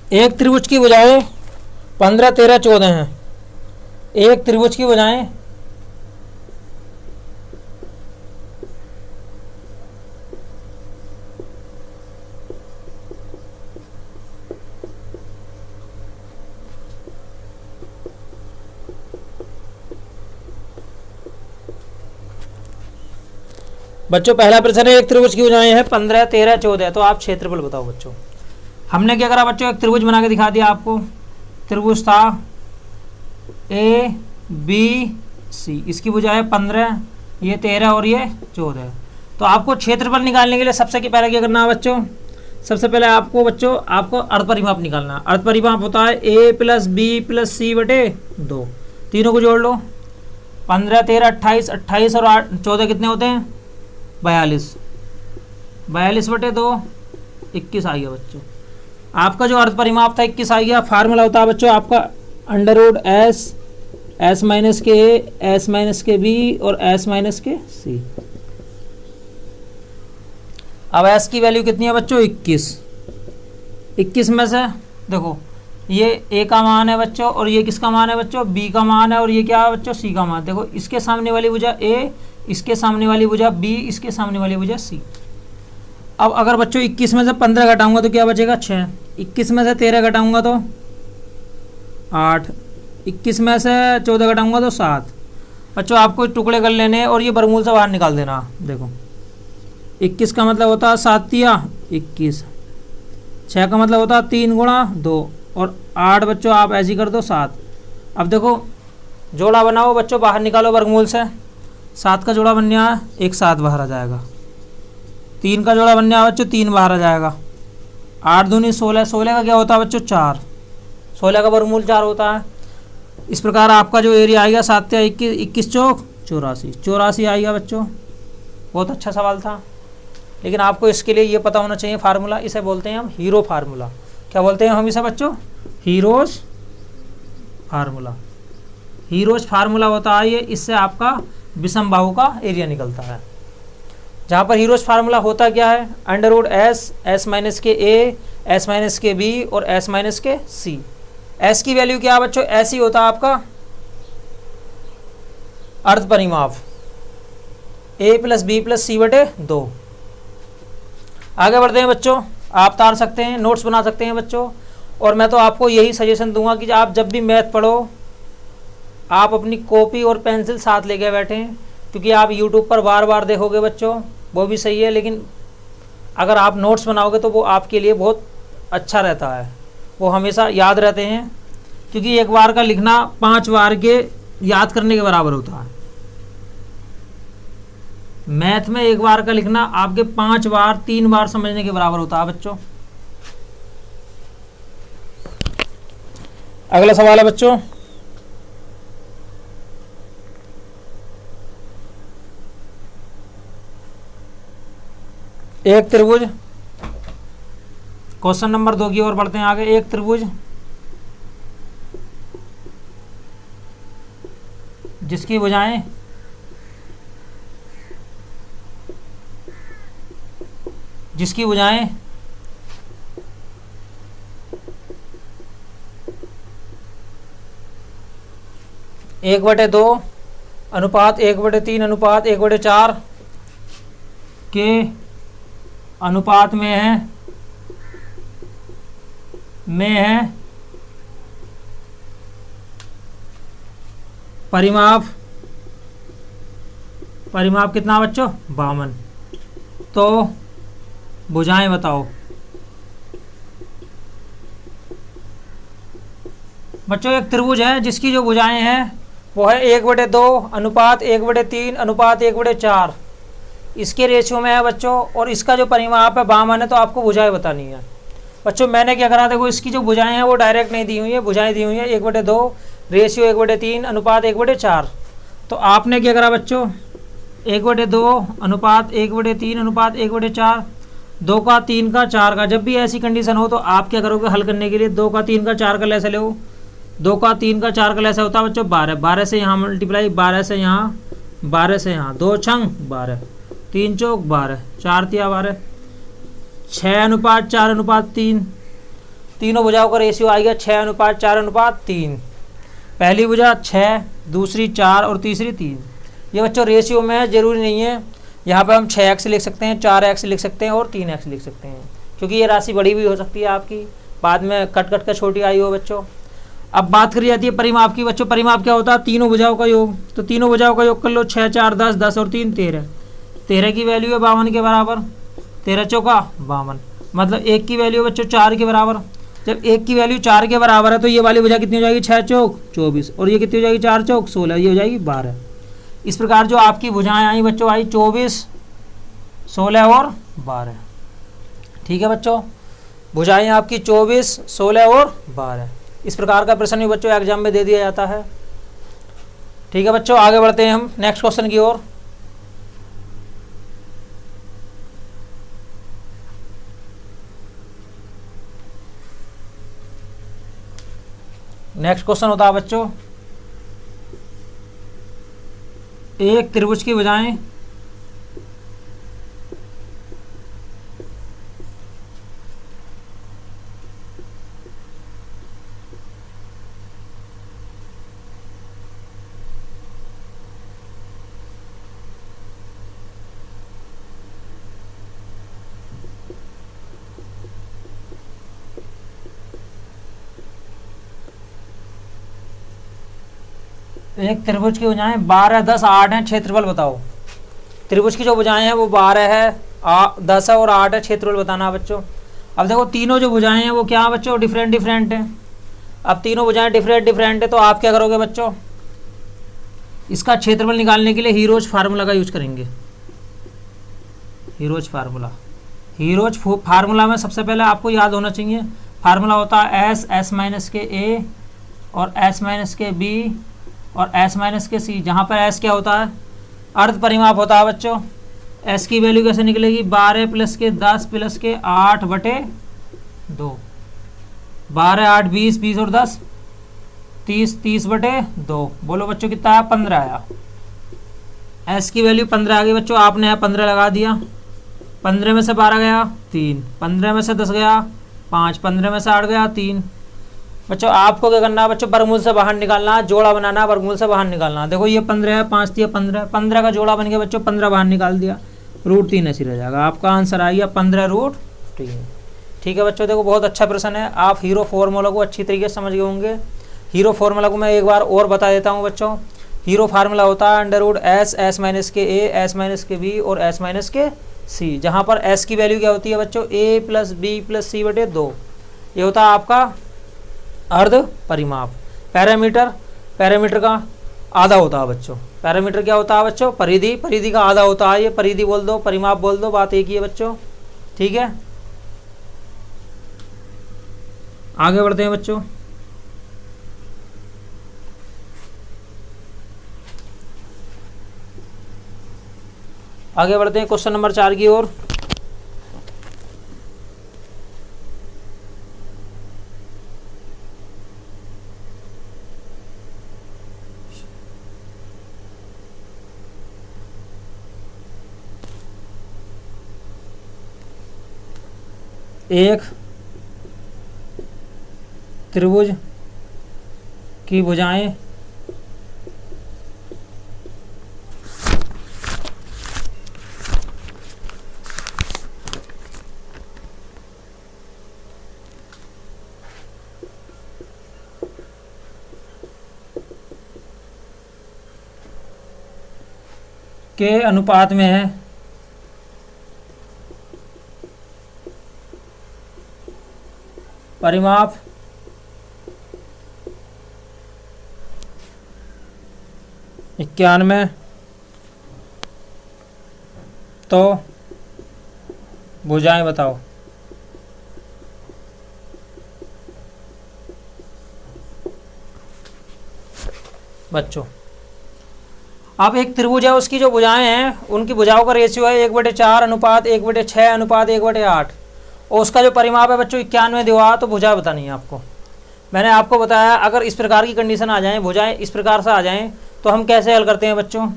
एक त्रिभुज की भुजाएं 15 13 14 हैं। एक त्रिभुज की भुजाएं बच्चों पहला प्रश्न है, एक त्रिभुज की भुजाएं हैं 15 13 14। तो आप क्षेत्रफल बताओ बच्चों। हमने क्या करा बच्चों? एक त्रिभुज बना के दिखा दिया आपको। त्रिभुज था ए बी सी, इसकी भुजा है 15, ये 13 और ये 14। तो आपको क्षेत्रफल निकालने के लिए सबसे पहले क्या करना है बच्चों? सबसे पहले आपको बच्चों आपको अर्ध परिमाप निकालना है। अर्ध परिमाप होता है ए प्लस बी प्लस सी बटे 2। तीनों को जोड़ लो, 15 13 28, 28 और 14 कितने होते हैं? 42। 42 बटे 2 21 आ गया बच्चों। आपका जो अर्ध परिमाप था 21 आ गया। फार्मूला होता है बच्चों आपका under root S, S minus के ए, एस माइनस के बी और एस माइनस के सी। अब एस की वैल्यू कितनी है बच्चों? 21। 21 में से देखो ये ए का मान है बच्चों और ये किसका मान है बच्चों? बी का मान है और ये क्या है बच्चों? सी का मान। देखो इसके सामने वाली भुजा ए, इसके सामने वाली भुजा बी, इसके सामने वाली भुजा सी। अब अगर बच्चों 21 में से 15 घटाऊंगा तो क्या बचेगा 6, 21 में से 13 घटाऊंगा तो 8, 21 में से 14 घटाऊंगा तो 7। बच्चों आपको टुकड़े कर लेने और ये वर्गमूल से बाहर निकाल देना। देखो 21 का मतलब होता है 7 तिया 21, 6 का मतलब होता है 3 गुणा 2 और 8 बच्चों आप ऐसे ही कर दो 7। अब देखो जोड़ा बनाओ बच्चों, बाहर निकालो वर्गमूल से। 7 का जोड़ा बन गया 1 7 बाहर आ जाएगा, 3 का जोड़ा बन गया बच्चों 3 बाहर आ जाएगा, 8 दूनी 16, 16 का क्या होता है बच्चों 4, 16 का वर्गमूल 4 होता है। इस प्रकार आपका जो एरिया आएगा 7 या 21, 21 चौक 84, 84 आएगा बच्चों। बहुत अच्छा सवाल था, लेकिन आपको इसके लिए ये पता होना चाहिए फार्मूला। इसे बोलते हैं हम हीरो फार्मूला। क्या बोलते हैं हम इसे बच्चों? Heroes formula. हीरोज फार्मूला होता है ये, इससे आपका विषम बाहु का एरिया निकलता है। जहाँ पर हीरोज फार्मूला होता क्या है? Under root S, S minus के ए, एस माइनस के बी और एस माइनस के सी। एस की वैल्यू क्या है बच्चों? एस ही होता है आपका अर्ध परिमाप, ए प्लस बी प्लस सी बटे 2। आगे बढ़ते हैं बच्चों, आप तार सकते हैं, नोट्स बना सकते हैं बच्चों। और मैं तो आपको यही सजेशन दूंगा कि आप जब भी मैथ पढ़ो आप अपनी कॉपी और पेंसिल साथ लेके बैठें, क्योंकि आप यूट्यूब पर बार बार देखोगे बच्चों, वो भी सही है, लेकिन अगर आप नोट्स बनाओगे तो वो आपके लिए बहुत अच्छा रहता है, वो हमेशा याद रहते हैं। क्योंकि एक बार का लिखना 5 बार के याद करने के बराबर होता है। मैथ में एक बार का लिखना आपके 5 बार 3 बार समझने के बराबर होता है बच्चों। अगला सवाल है बच्चों, एक त्रिभुज, क्वेश्चन नंबर 2 की ओर बढ़ते हैं आगे। एक त्रिभुज जिसकी भुजाएं जिसकी भुजाएं 1/2 अनुपात 1/3 अनुपात 1/4 के अनुपात में है परिमाप कितना बच्चों? 52। तो भुजाएं बताओ बच्चों। एक त्रिभुज है जिसकी जो भुजाएं हैं वो है 1/2 अनुपात 1/3 अनुपात 1/4, इसके रेशियो में है बच्चों। और इसका जो परिमाप है 52 है, तो आपको भुजाएं बतानी है बच्चों। मैंने क्या करा, देखो इसकी जो भुजाएं हैं वो डायरेक्ट नहीं दी हुई है, भुजाएं दी हुई है 1/2 रेशियो 1/3 अनुपात 1/4। तो आपने क्या करा बच्चों, 1/2 अनुपात 1/3 अनुपात 1/4, 2 का 3 का 4 का। जब भी ऐसी कंडीशन हो तो आप क्या करोगे हल करने के लिए, 2 का 3 का 4 का लैसे लो। 2 का 3 का 4 का लैसे होता है बच्चों 12, 12 से यहाँ मल्टीप्लाई, 12 से यहाँ, 12 से यहाँ, 2 छंग 12, 3 चौक 12, 4 तिया 12, 6 अनुपात 4 अनुपात 3। तीनों भुजाओं का रेशियो आएगा 6 अनुपात 4 अनुपात 3। पहली भुजा 6, दूसरी 4 और तीसरी 3। ये बच्चों रेशियो में है, जरूरी नहीं है। यहाँ पे हम 6x लिख सकते हैं, 4x लिख सकते हैं और 3x लिख सकते हैं, क्योंकि ये राशि बड़ी भी हो सकती है आपकी, बाद में कट कट कर छोटी आई हो बच्चों। अब बात करी जाती है परिमाप की बच्चों। परिमाप क्या होता है? तीनों भुजाओं का योग। तो तीनों भुजाओं का योग कर लो, 6 4 10, 10 और 3 13। 13 की वैल्यू है 52 के बराबर, 13 चौका 52, मतलब 1 की वैल्यू बच्चों 4 के बराबर। जब 1 की वैल्यू 4 के बराबर है तो ये वाली भुजा कितनी हो जाएगी? 6 चौक 24 और ये कितनी हो जाएगी? 4 चौक 16, ये हो जाएगी 12। इस प्रकार जो आपकी भुजाएं आई बच्चों आई 24, 16 और 12। ठीक है बच्चों, भुजाएं आपकी 24, 16 और 12। इस प्रकार का प्रश्न भी बच्चों एग्जाम में दे दिया जाता है। ठीक है बच्चों, आगे बढ़ते हैं हम नेक्स्ट क्वेश्चन की ओर। नेक्स्ट क्वेश्चन होता है बच्चों, एक त्रिभुज की भुजाएं एक त्रिभुज की भुजाएं 12, 10, 8 हैं, क्षेत्रफल बताओ। त्रिभुज की जो भुजाएं हैं वो 12 है, 10 है और 8 है, क्षेत्रफल बताना है बच्चों। अब देखो तीनों जो भुजाएं हैं वो क्या है बच्चों, डिफरेंट डिफरेंट हैं। अब तीनों भुजाएं डिफरेंट डिफरेंट है तो आप क्या करोगे बच्चों, इसका क्षेत्रफल निकालने के लिए हीरोज फार्मूला का यूज करेंगे। हीरोज फार्मूला, हीरोज फार्मूला में सबसे पहले आपको याद होना चाहिए, फार्मूला होता है एस, एस माइनस के ए और एस माइनस के बी और एस माइनस के सी, जहाँ पर एस क्या होता है, अर्ध परिमाप होता है बच्चों। एस की वैल्यू कैसे निकलेगी, 12 प्लस के 10 प्लस के 8 बटे 2, 12, 8, 20, 20 और 10, 30, 30 बटे 2। बोलो बच्चों कितना आया, 15 आया। एस की वैल्यू 15 आ गई बच्चों, आपने यहाँ 15 लगा दिया। 15 में से 12 गया 3, 15 में से 10 गया 5, 15 में से 8 गया 3। बच्चों आपको क्या करना है बच्चों, वर्गमूल से बाहर निकालना, जोड़ा बनाना, वर्गमूल से बाहर निकालना। देखो ये 15 है, 5 दिया 15, 15 का जोड़ा बन गया बच्चों, 15 बाहर निकाल दिया, √3 ऐसी रह जाएगा। आपका आंसर आ गया 15√3। ठीक है बच्चों, देखो बहुत अच्छा प्रश्न है। आप हीरो फार्मूला को अच्छी तरीके से समझ गए होंगे। हीरो फार्मूला को मैं एक बार और बता देता हूँ बच्चों। हीरो फार्मूला होता है √S, S माइनस के ए, S माइनस के बी और S माइनस के सी, जहाँ पर S की वैल्यू क्या होती है बच्चों, A प्लस बी प्लस सी बटे 2। ये होता है आपका अर्ध परिमाप। पैरामीटर, पैरामीटर का आधा होता है बच्चों। पैरामीटर क्या होता है बच्चों, परिधि, परिधि का आधा होता है। ये परिधि बोल दो, परिमाप बोल दो, बात एक ही है बच्चों। ठीक है, आगे बढ़ते हैं बच्चों। आगे बढ़ते हैं क्वेश्चन नंबर 4 की ओर। एक त्रिभुज की भुजाएं के अनुपात में है, परिमाप 91, तो भुजाएं बताओ। बच्चों अब एक त्रिभुज है, उसकी जो भुजाएं हैं उनकी भुजाओं का रेशियो है 1/4 अनुपात 1/6 अनुपात 1/8 और उसका जो परिमाप है बच्चों 91 दिया। तो भुजा बतानी है आपको। मैंने आपको बताया अगर इस प्रकार की कंडीशन आ जाए, भुजाएं इस प्रकार से आ जाएं, तो हम कैसे हल करते हैं बच्चों।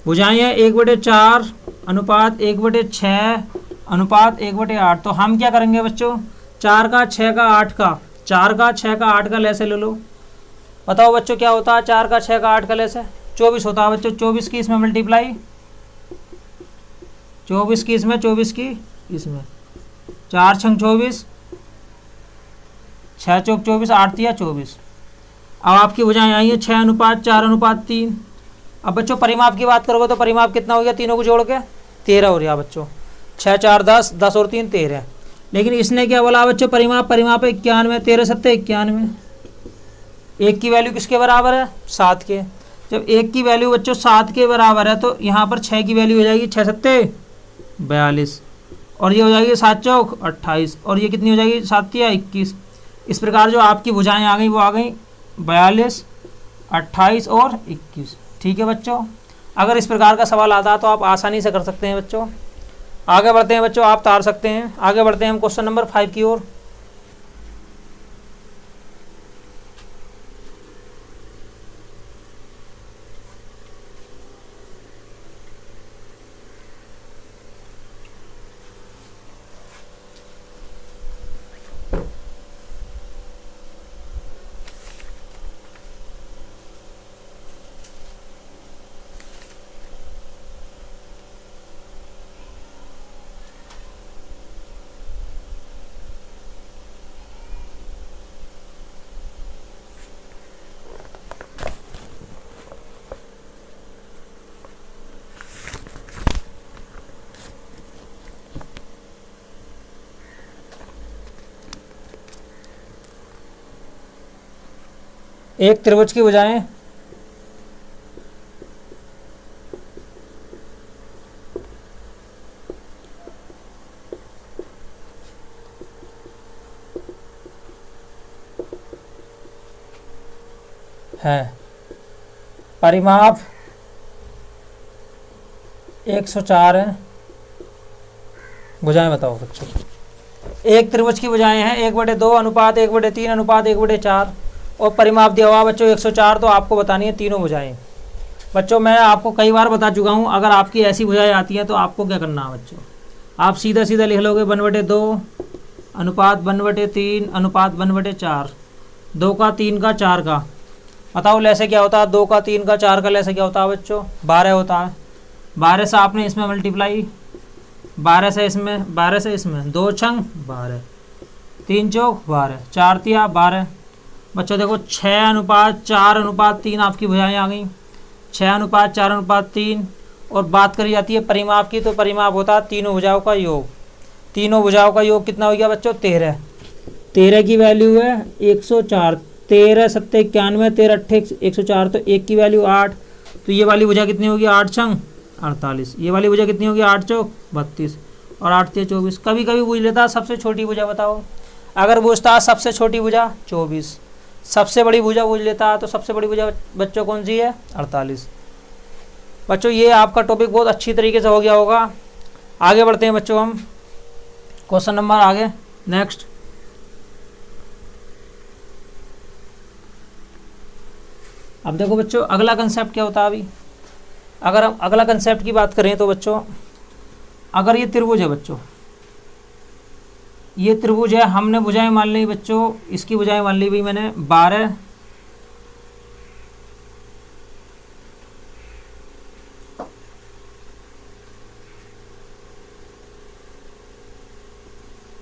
भुजाएं हैं 1/4 अनुपात 1/6 अनुपात 1/8। तो हम क्या करेंगे बच्चों, 4 का 6 का 8 का, 4 का 6 का 8 का लैसे ले लो। बताओ बच्चों क्या होता है 4 का 6 का 8 का लैसे, 24 होता है बच्चों। 24 की इसमें मल्टीप्लाई, 24 की इसमें, 24 की इसमें, 4 छंग 24, 6 चौक 24, 8 तिया 24। अब आपकी भुजाएं आई है 6 अनुपात 4 अनुपात 3। अब बच्चों परिमाप की बात करोगे तो परिमाप कितना हो गया, तीनों को जोड़ के 13 हो गया बच्चों। 6 4 10, 10 और 3 13। लेकिन इसने क्या बोला बच्चों, परिमाप, परिमाप 91, 13 सत्ते 91। एक की वैल्यू किसके बराबर है, 7 के। जब एक की वैल्यू बच्चों 7 के बराबर है तो यहाँ पर 6 की वैल्यू हो जाएगी 6 सत्ते 42 और ये हो जाएगी 7 चौक 28 और ये कितनी हो जाएगी 7 तिया 21। इस प्रकार जो आपकी भुजाएं आ गई वो आ गई 42, 28 और 21। ठीक है बच्चों, अगर इस प्रकार का सवाल आता है तो आप आसानी से कर सकते हैं बच्चों। आगे बढ़ते हैं बच्चों, आप तार सकते हैं। आगे बढ़ते हैं हम क्वेश्चन नंबर 5 की ओर। एक त्रिभुज की भुजाएं है, परिमाप 104 है। भुजाएं बताओ बच्चों। एक त्रिभुज की भुजाएं हैं 1/2 अनुपात 1/3 अनुपात 1/4 और परिमाप दिया हुआ बच्चों 104। तो आपको बतानी है तीनों भुजाएं। बच्चों मैं आपको कई बार बता चुका हूं, अगर आपकी ऐसी भुजाएं आती हैं तो आपको क्या करना है बच्चों, आप सीधा सीधा लिख लोगे 1/2 अनुपात 1/3 अनुपात 1/4। 2 का 3 का 4 का, बताओ लैसे क्या होता है? 2 का 3 का 4 का लैसे क्या होता है बच्चों? 12 होता है। 12 से आपने इसमें मल्टीप्लाई, 12 से इसमें, 12 से इसमें, 2 छंग 12, 3 चौक 12, 4 तिया 12। बच्चों देखो 6 अनुपात 4 अनुपात 3 आपकी भुजाएं आ गई। 6 अनुपात 4 अनुपात 3। और बात करी जाती है परिमाप की, तो परिमाप होता है तीनों भुजाओं का योग। तीनों भुजाओं का योग कितना हो गया बच्चों? 13। 13 की वैल्यू है 104। 13 7 91, 13 8 104। तो 1 की वैल्यू 8। तो ये वाली भुजा कितनी होगी? 8 छंग 48। ये वाली भुजा कितनी होगी? 8 चौक 32 और 8 तिया 24। कभी कभी पूछ लेता सबसे छोटी भुजा बताओ। अगर पूछता सबसे छोटी भुजा 24, सबसे बड़ी भुजा पूछ लेता तो सबसे बड़ी भुजा बच्चों कौन सी है? 48। बच्चों ये आपका टॉपिक बहुत अच्छी तरीके से हो गया होगा। आगे बढ़ते हैं बच्चों हम क्वेश्चन नंबर आगे नेक्स्ट। अब देखो बच्चों अगला कंसेप्ट क्या होता है। अभी अगर हम अगला कंसेप्ट की बात करें तो बच्चों, अगर ये त्रिभुज है बच्चों, ये त्रिभुज है, हमने भुजाएं मान ली बच्चों, इसकी भुजाएं मान ली भाई मैंने 12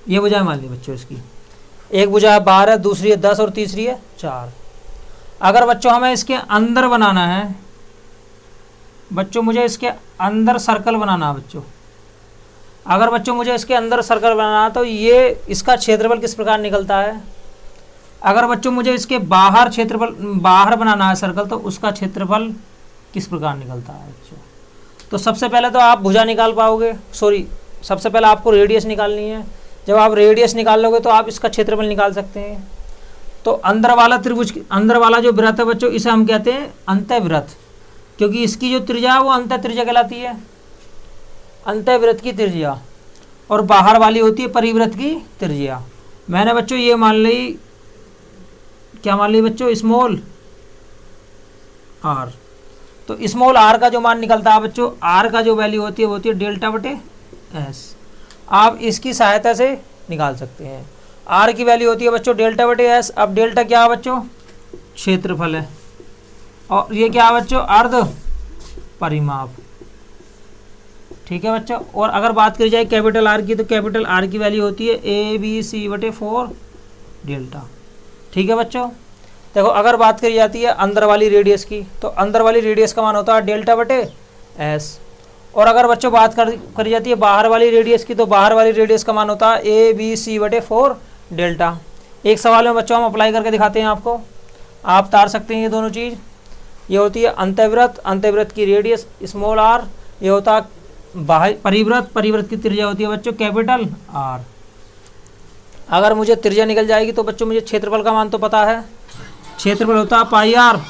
ये भुजाएं मान ली बच्चों। इसकी एक भुजा है 12, दूसरी है 10 और तीसरी है 4। अगर बच्चों हमें इसके अंदर बनाना है बच्चों, मुझे इसके अंदर सर्कल बनाना है बच्चों। अगर बच्चों मुझे इसके अंदर सर्कल बनाना है तो ये इसका क्षेत्रफल किस प्रकार निकलता है। अगर बच्चों मुझे इसके बाहर क्षेत्रफल, बाहर बनाना है सर्कल, तो उसका क्षेत्रफल किस प्रकार निकलता है बच्चों। तो सबसे पहले तो आप भुजा निकाल पाओगे, सॉरी सबसे पहले आपको रेडियस निकालनी है। जब आप रेडियस निकाल लोगे तो आप इसका क्षेत्रफल निकाल सकते हैं। तो अंदर वाला त्रिभुज, अंदर वाला जो वृत्त है बच्चों, इसे हम कहते हैं अंतःवृत्त, क्योंकि इसकी जो त्रिज्या है वो अंतः त्रिज्या कहलाती है, अंतःवृत्त की त्रिज्या। और बाहर वाली होती है परिवृत्त की त्रिज्या। मैंने बच्चों ये मान ली, क्या मान ली बच्चों? Small R. तो स्मॉल आर का जो मान निकलता है बच्चों, आर का जो वैल्यू होती है वो होती है डेल्टा बटे एस। आप इसकी सहायता से निकाल सकते हैं। आर की वैल्यू होती है बच्चों डेल्टा बटे एस। अब डेल्टा क्या है बच्चों? क्षेत्रफल है। और ये क्या है बच्चों? अर्ध परिमाप। ठीक है बच्चों। और अगर बात करी जाए कैपिटल आर की, तो कैपिटल आर की वैल्यू होती है ABC/4 डेल्टा। ठीक है बच्चों। देखो अगर बात करी जाती है अंदर वाली रेडियस की, तो अंदर वाली रेडियस का मान होता है डेल्टा बटे एस। और अगर बच्चों बात करी जाती है बाहर वाली रेडियस की, तो बाहर वाली रेडियस का मान होता है ABC/4 डेल्टा। एक सवाल में बच्चों हम अप्लाई करके दिखाते हैं आपको, आप तार सकते हैं ये दोनों चीज़। ये होती है अंतःवृत्त, अंतःवृत्त की रेडियस स्मॉल आर। ये होता है बाह्य परिवृत्त, परिवृत्त की त्रिज्या होती है बच्चों कैपिटल आर। अगर मुझे त्रिज्या निकल जाएगी तो बच्चों मुझे क्षेत्रफल का मान तो पता है, क्षेत्रफल होता है पाई आर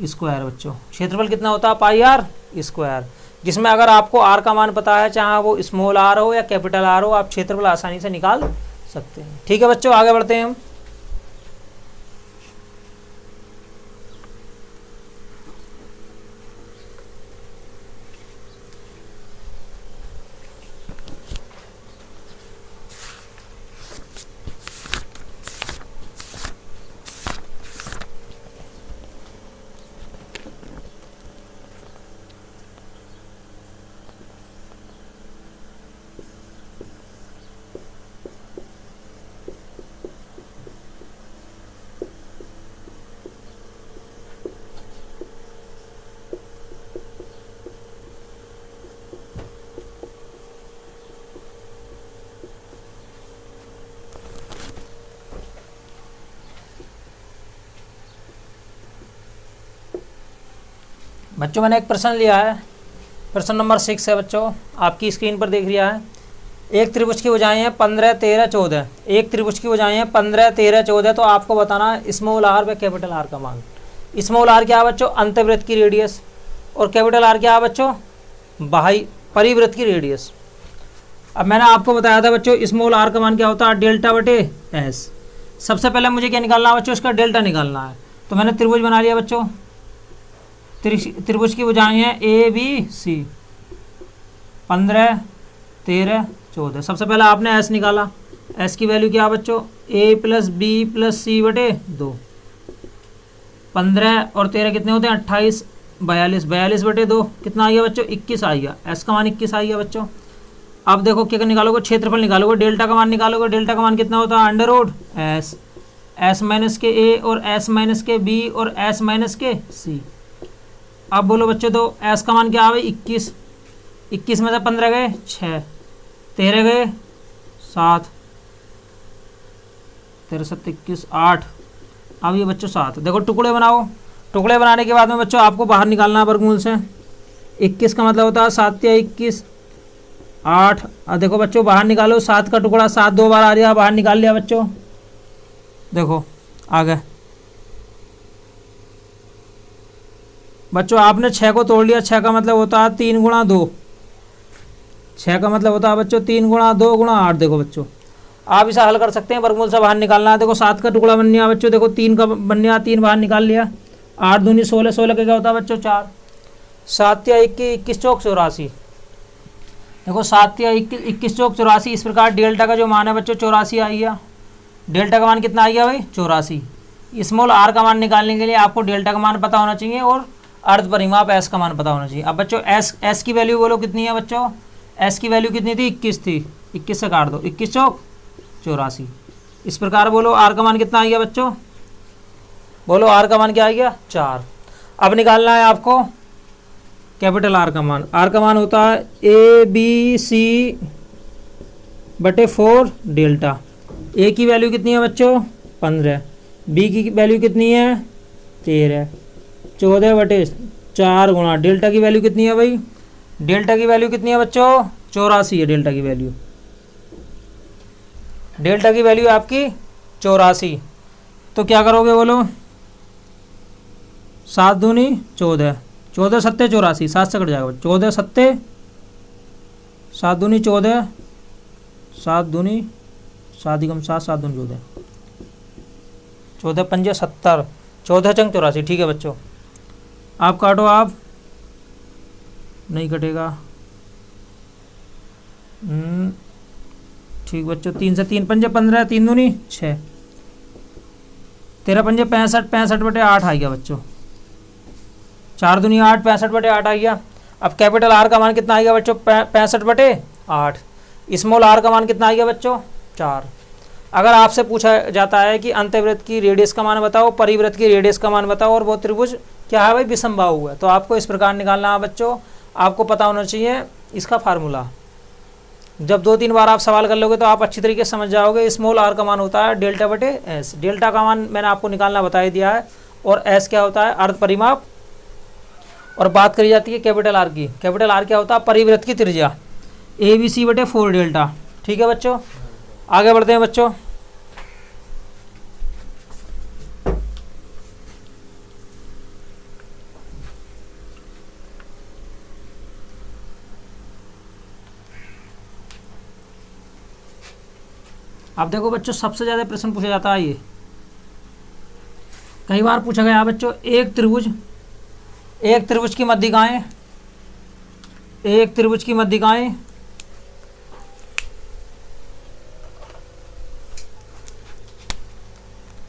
स्क्वायर। बच्चों क्षेत्रफल कितना होता है? पाई आर स्क्वायर। जिसमें अगर आपको आर का मान पता है, चाहे वो स्मॉल आर हो या कैपिटल आर हो, आप क्षेत्रफल आसानी से निकाल सकते हैं। ठीक है बच्चों, आगे बढ़ते हैं हम। बच्चों मैंने एक प्रश्न लिया है, प्रश्न नंबर 6 है बच्चों, आपकी स्क्रीन पर देख लिया है। एक त्रिभुज की भुजाएं हैं 15, 13, 14। एक त्रिभुज की भुजाएं हैं 15, 13, 14। तो आपको बताना स्मॉल आर व कैपिटल आर का मान। स्मॉल आर क्या है बच्चों? अंतर्वृत्त की रेडियस। और कैपिटल आर क्या है बच्चों? बाह्य परिवृत्त की रेडियस। अब मैंने आपको बताया था बच्चों स्मॉल आर का मान क्या होता है? डेल्टा बटे एस। सबसे पहले मुझे क्या निकालना है बच्चों? इसका डेल्टा निकालना है। तो मैंने त्रिभुज बना लिया बच्चों, त्रिभुज की भुजाएं हैं ए बी सी, 15, 13, 14। सबसे पहले आपने एस निकाला। एस की वैल्यू क्या है बच्चों? ए प्लस बी प्लस सी बटे 2। 15 और 13 कितने होते हैं? 28, 42, 42 बटे 2 कितना आ गया बच्चों? 21 आ गया। एस का मान 21 आ गया बच्चों। अब देखो क्या निकालोगे? क्षेत्रफल निकालोगे, डेल्टा का मान निकालोगे। डेल्टा का मान कितना होता है? Under root S, S minus के ए और एस माइनस के बी और एस माइनस के सी। अब बोलो बच्चों, तो एस का मान क्या आ गया? 21। 21 में से 15 गए 6, 13 गए 7, 13, 7, 21, 8। अब ये बच्चों 7। देखो टुकड़े बनाओ। टुकड़े बनाने के बाद में बच्चों आपको बाहर निकालना है वर्गमूल से। 21 का मतलब होता है 7 या 21, 8। अब देखो बच्चों बाहर निकालो, 7 का टुकड़ा 7 2 बार आ गया, बाहर निकाल लिया बच्चों। देखो आ गए बच्चों। आपने 6 को तोड़ लिया। 6 का मतलब होता है 3 गुणा 2। 6 का मतलब होता है बच्चों 3 गुणा 2 गुणा 8। देखो बच्चों आप इसे हल कर सकते हैं, वर्गमूल से बाहर निकालना है। देखो 7 का टुकड़ा बन गया बच्चों, देखो 3 का बन गया, 3 बाहर निकाल लिया। 8 दूनी 16, 16 का क्या होता है बच्चों? 4। 7 या 21, 21 चौक 84। देखो 7 या 21, 21 चौक 84। इस प्रकार डेल्टा का जो मान है बच्चों 84 आ गया। डेल्टा का मान कितना आ गया भाई? 84। स्मॉल आर का मान निकालने के लिए आपको डेल्टा का मान पता होना चाहिए और अर्ध परिमाप एस का मान पता होना चाहिए। अब बच्चों एस की वैल्यू बोलो कितनी है बच्चों? एस की वैल्यू कितनी थी? 21 थी। 21 से काट दो, 21 चौक 84। इस प्रकार बोलो आर का मान कितना आ गया बच्चों? बोलो आर का मान क्या आ गया? 4। अब निकालना है आपको कैपिटल आर का मान। आर का मान होता है ए बी सी बटे 4 डेल्टा। ए की वैल्यू कितनी है बच्चों? 15। बी की वैल्यू कितनी है? 13। 14 बटे 4 गुणा डेल्टा की वैल्यू कितनी है भाई? डेल्टा की वैल्यू कितनी है बच्चों? 84 है डेल्टा की वैल्यू। डेल्टा की वैल्यू आपकी 84। तो क्या करोगे बोलो? 7 दूनी 14, 14 सत्ते 84, 7 से कट जाएगा। 14 सत्ते 7 दूनी 14, 7 दूनी 7 एकम 7, 7 दूनी 14, 14 पंजे 70, 14 चंग 84। ठीक है बच्चों, आप काटो। आप नहीं कटेगा। ठीक बच्चों, 3 से 3 पंजे 15, 3 दूनी 6, 13 पंजे 65, 65 बटे 8 आ गया बच्चों। 4 दूनी 8, 65 बटे 8 आ गया। अब कैपिटल आर का मान कितना आ गया बच्चों? 65 बटे 8। स्मॉल आर का मान कितना आ गया बच्चों? 4। अगर आपसे पूछा जाता है कि अंतर्वृत्त की रेडियस का मान बताओ, परिवृत्त की रेडियस का मान बताओ और वो त्रिभुज क्या है भाई? विषमबाहु है, तो आपको इस प्रकार निकालना है बच्चों। आपको पता होना चाहिए इसका फार्मूला। जब 2-3 बार आप सवाल कर लोगे तो आप अच्छी तरीके से समझ जाओगे। स्मॉल आर का मान होता है डेल्टा बटे एस। डेल्टा का मान मैंने आपको निकालना बता ही दिया है। और एस क्या होता है? अर्ध परिमाप। और बात करी जाती है कैपिटल आर की। कैपिटल आर क्या होता है? परिवृत्त की त्रिज्या। ए बी सी बटे 4 डेल्टा। ठीक है बच्चों, आगे बढ़ते हैं बच्चों। अब देखो बच्चों, सबसे ज़्यादा प्रश्न पूछा जाता है ये, कई बार पूछा गया बच्चों। एक त्रिभुज की मध्यिकाएं, एक त्रिभुज की मध्यिकाएं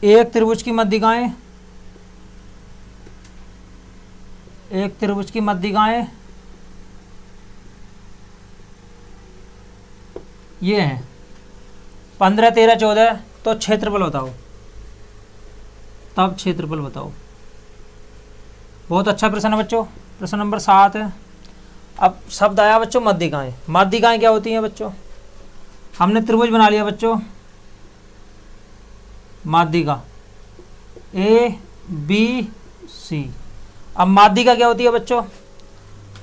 एक त्रिभुज की मध्यिकाएं एक त्रिभुज की मध्यिकाएं ये हैं 15, 13, 14। तो क्षेत्रफल बताओ, तब क्षेत्रफल बताओ। बहुत अच्छा प्रश्न है बच्चों। प्रश्न नंबर 7 है। अब शब्द आया बच्चों मध्यिकाएं। मध्यिकाएं क्या होती हैं बच्चों? हमने त्रिभुज बना लिया बच्चों, माध्यिका ए बी सी। अब माध्यिका क्या होती है बच्चों,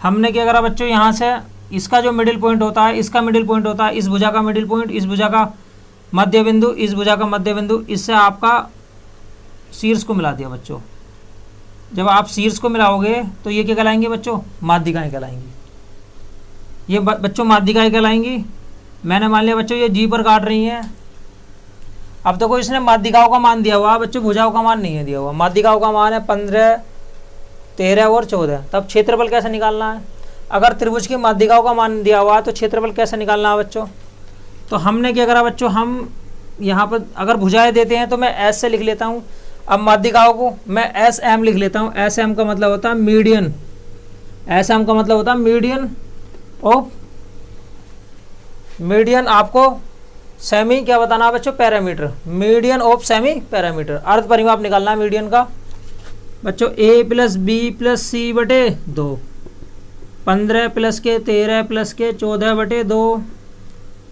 हमने क्या करा बच्चों, यहाँ से इसका जो मिडिल पॉइंट होता है, इसका मिडिल पॉइंट होता है, इस भुजा का मिडिल पॉइंट, इस भुजा का मध्य बिंदु, इस भुजा का मध्य बिंदु, इससे आपका शीर्ष को मिला दिया बच्चों। जब आप शीर्ष को मिलाओगे तो ये क्या कहलाएंगे बच्चों, माध्यिकाएँ कहलाएंगी। ये बच्चों माध्यिकाएँ कहलाएंगी। मैंने मान लिया बच्चों ये जी पर काट रही हैं। अब देखो इसने माध्यिकाओं का मान दिया हुआ बच्चों, भुजाओं का मान नहीं है दिया हुआ। माध्यिकाओं का मान है 15, 13 और 14। तब क्षेत्रफल कैसे निकालना है, अगर त्रिभुज की माध्यिकाओं का मान दिया हुआ तो क्षेत्रफल कैसे निकालना है बच्चों। तो हमने क्या करा बच्चों, हम यहाँ पर अगर भुजाएं देते हैं तो मैं एस से लिख लेता हूँ। अब माध्यिकाओं को मैं एस एम लिख लेता हूँ। एस एम का मतलब होता है मीडियन, एस एम का मतलब होता है मीडियन ऑफ, मीडियन आपको सेमी क्या बताना है बच्चों, parameter, median of semi parameter. अर्ध परिमाप निकालना है मीडियन का बच्चों। ए प्लस बी प्लस सी बटे 2, 15 प्लस के 13 प्लस के 14 बटे 2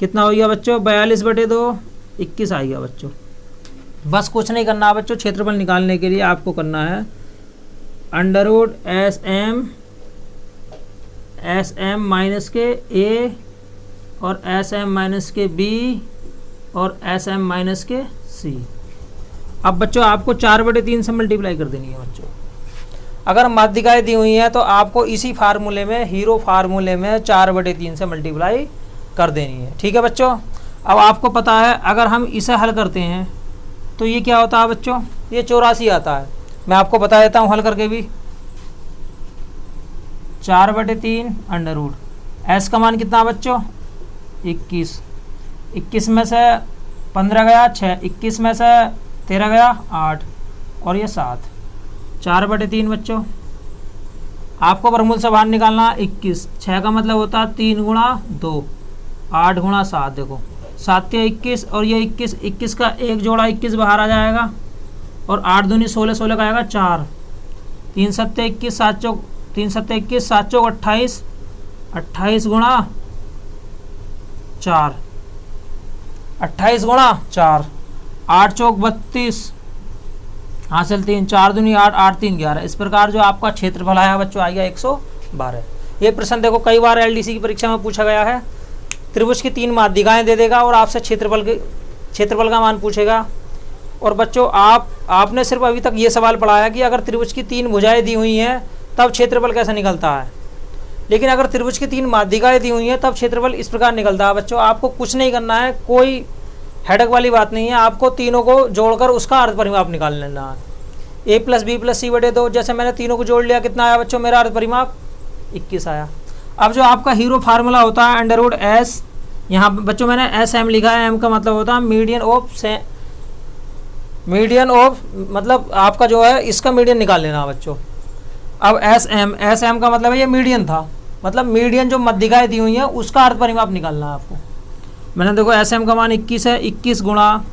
कितना हो गया बच्चों, 42 बटे 2 21 आ गया बच्चों। बस कुछ नहीं करना है बच्चों, क्षेत्रफल निकालने के लिए आपको करना है अंडरवुड एस एम माइनस के ए और एस एम माइनस के बी और एस एम माइनस के सी। अब बच्चों आपको 4/3 से मल्टीप्लाई कर देनी है बच्चों। अगर माध्यिकाएँ दी हुई हैं तो आपको इसी फार्मूले में, हीरो फार्मूले में 4/3 से मल्टीप्लाई कर देनी है। ठीक है बच्चों। अब आपको पता है अगर हम इसे हल करते हैं तो ये क्या होता है बच्चों, ये 84 आता है। मैं आपको बता देता हूँ हल करके भी। 4/3 अंडरवुड, एस का मान कितना बच्चों 21, 21 में से 15 गया 6, 21 में से 13 गया 8 और ये 7, 4/3 बच्चों। आपको वर्गमूल से बाहर निकालना 21, 6 का मतलब होता है 3 गुणा 2, 8 गुणा 7, देखो 7 या 21 और ये 21, 21 का एक जोड़ा 21 बाहर आ जाएगा और 8 दूनी 16, 16 का आएगा 4, 3 सत्ते 21, 7 चौक 3 सत्ते 21, 7 चौक 28, 28 गुणा 4, 28 गुणा 4, 8 चौक 32, हासिल 3, 4 दूनी 8, 8 3 11। इस प्रकार जो आपका क्षेत्रफल आया बच्चों आ गया 112। ये प्रश्न देखो कई बार एलडीसी की परीक्षा में पूछा गया है। त्रिभुज की 3 माध्यिकाएं दे देगा और आपसे क्षेत्रफल का मान पूछेगा। और बच्चों आपने सिर्फ अभी तक ये सवाल पढ़ा है कि अगर त्रिभुज की 3 भुजाएं दी हुई हैं तब क्षेत्रफल कैसे निकलता है, लेकिन अगर त्रिभुज की 3 माध्यिकाएं दी हुई हैं तब क्षेत्रफल इस प्रकार निकलता है बच्चों। आपको कुछ नहीं करना है, कोई हेडक वाली बात नहीं है, आपको तीनों को जोड़कर उसका अर्ध परिमाप निकाल लेना है। ए प्लस बी प्लस सी बटे 2, जैसे मैंने तीनों को जोड़ लिया कितना आया बच्चों, मेरा अर्ध परिमाप 21 आया। अब जो आपका हीरो फार्मूला होता है अंडरवुड एस, यहाँ बच्चों मैंने एस एम लिखा है, एम का मतलब होता है मीडियन ऑफ मतलब आपका जो है इसका मीडियन निकाल लेना है बच्चों। अब एस एम का मतलब है ये मीडियन था, मतलब मीडियन जो माध्यिकाएं दी हुई हैं उसका अर्ध परिमाप निकालना है आपको। मैंने देखो एस एम का मान 21 है, 21 गुणा,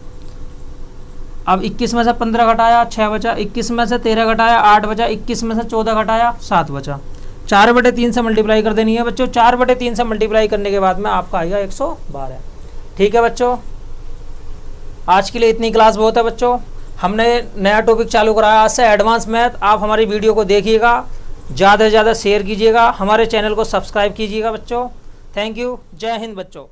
अब 21 में से 15 घटाया 6 बचा, 21 में से 13 घटाया 8 बचा, 21 में से 14 घटाया 7 बचा। 4/3 से मल्टीप्लाई कर देनी है बच्चों। 4/3 से मल्टीप्लाई करने के बाद में आपका आएगा 112। ठीक है बच्चों, आज के लिए इतनी क्लास बहुत है बच्चों। हमने नया टॉपिक चालू कराया आज से एडवांस मैथ। आप हमारी वीडियो को देखिएगा, ज़्यादा से ज़्यादा शेयर कीजिएगा, हमारे चैनल को सब्सक्राइब कीजिएगा बच्चों। थैंक यू, जय हिंद बच्चों।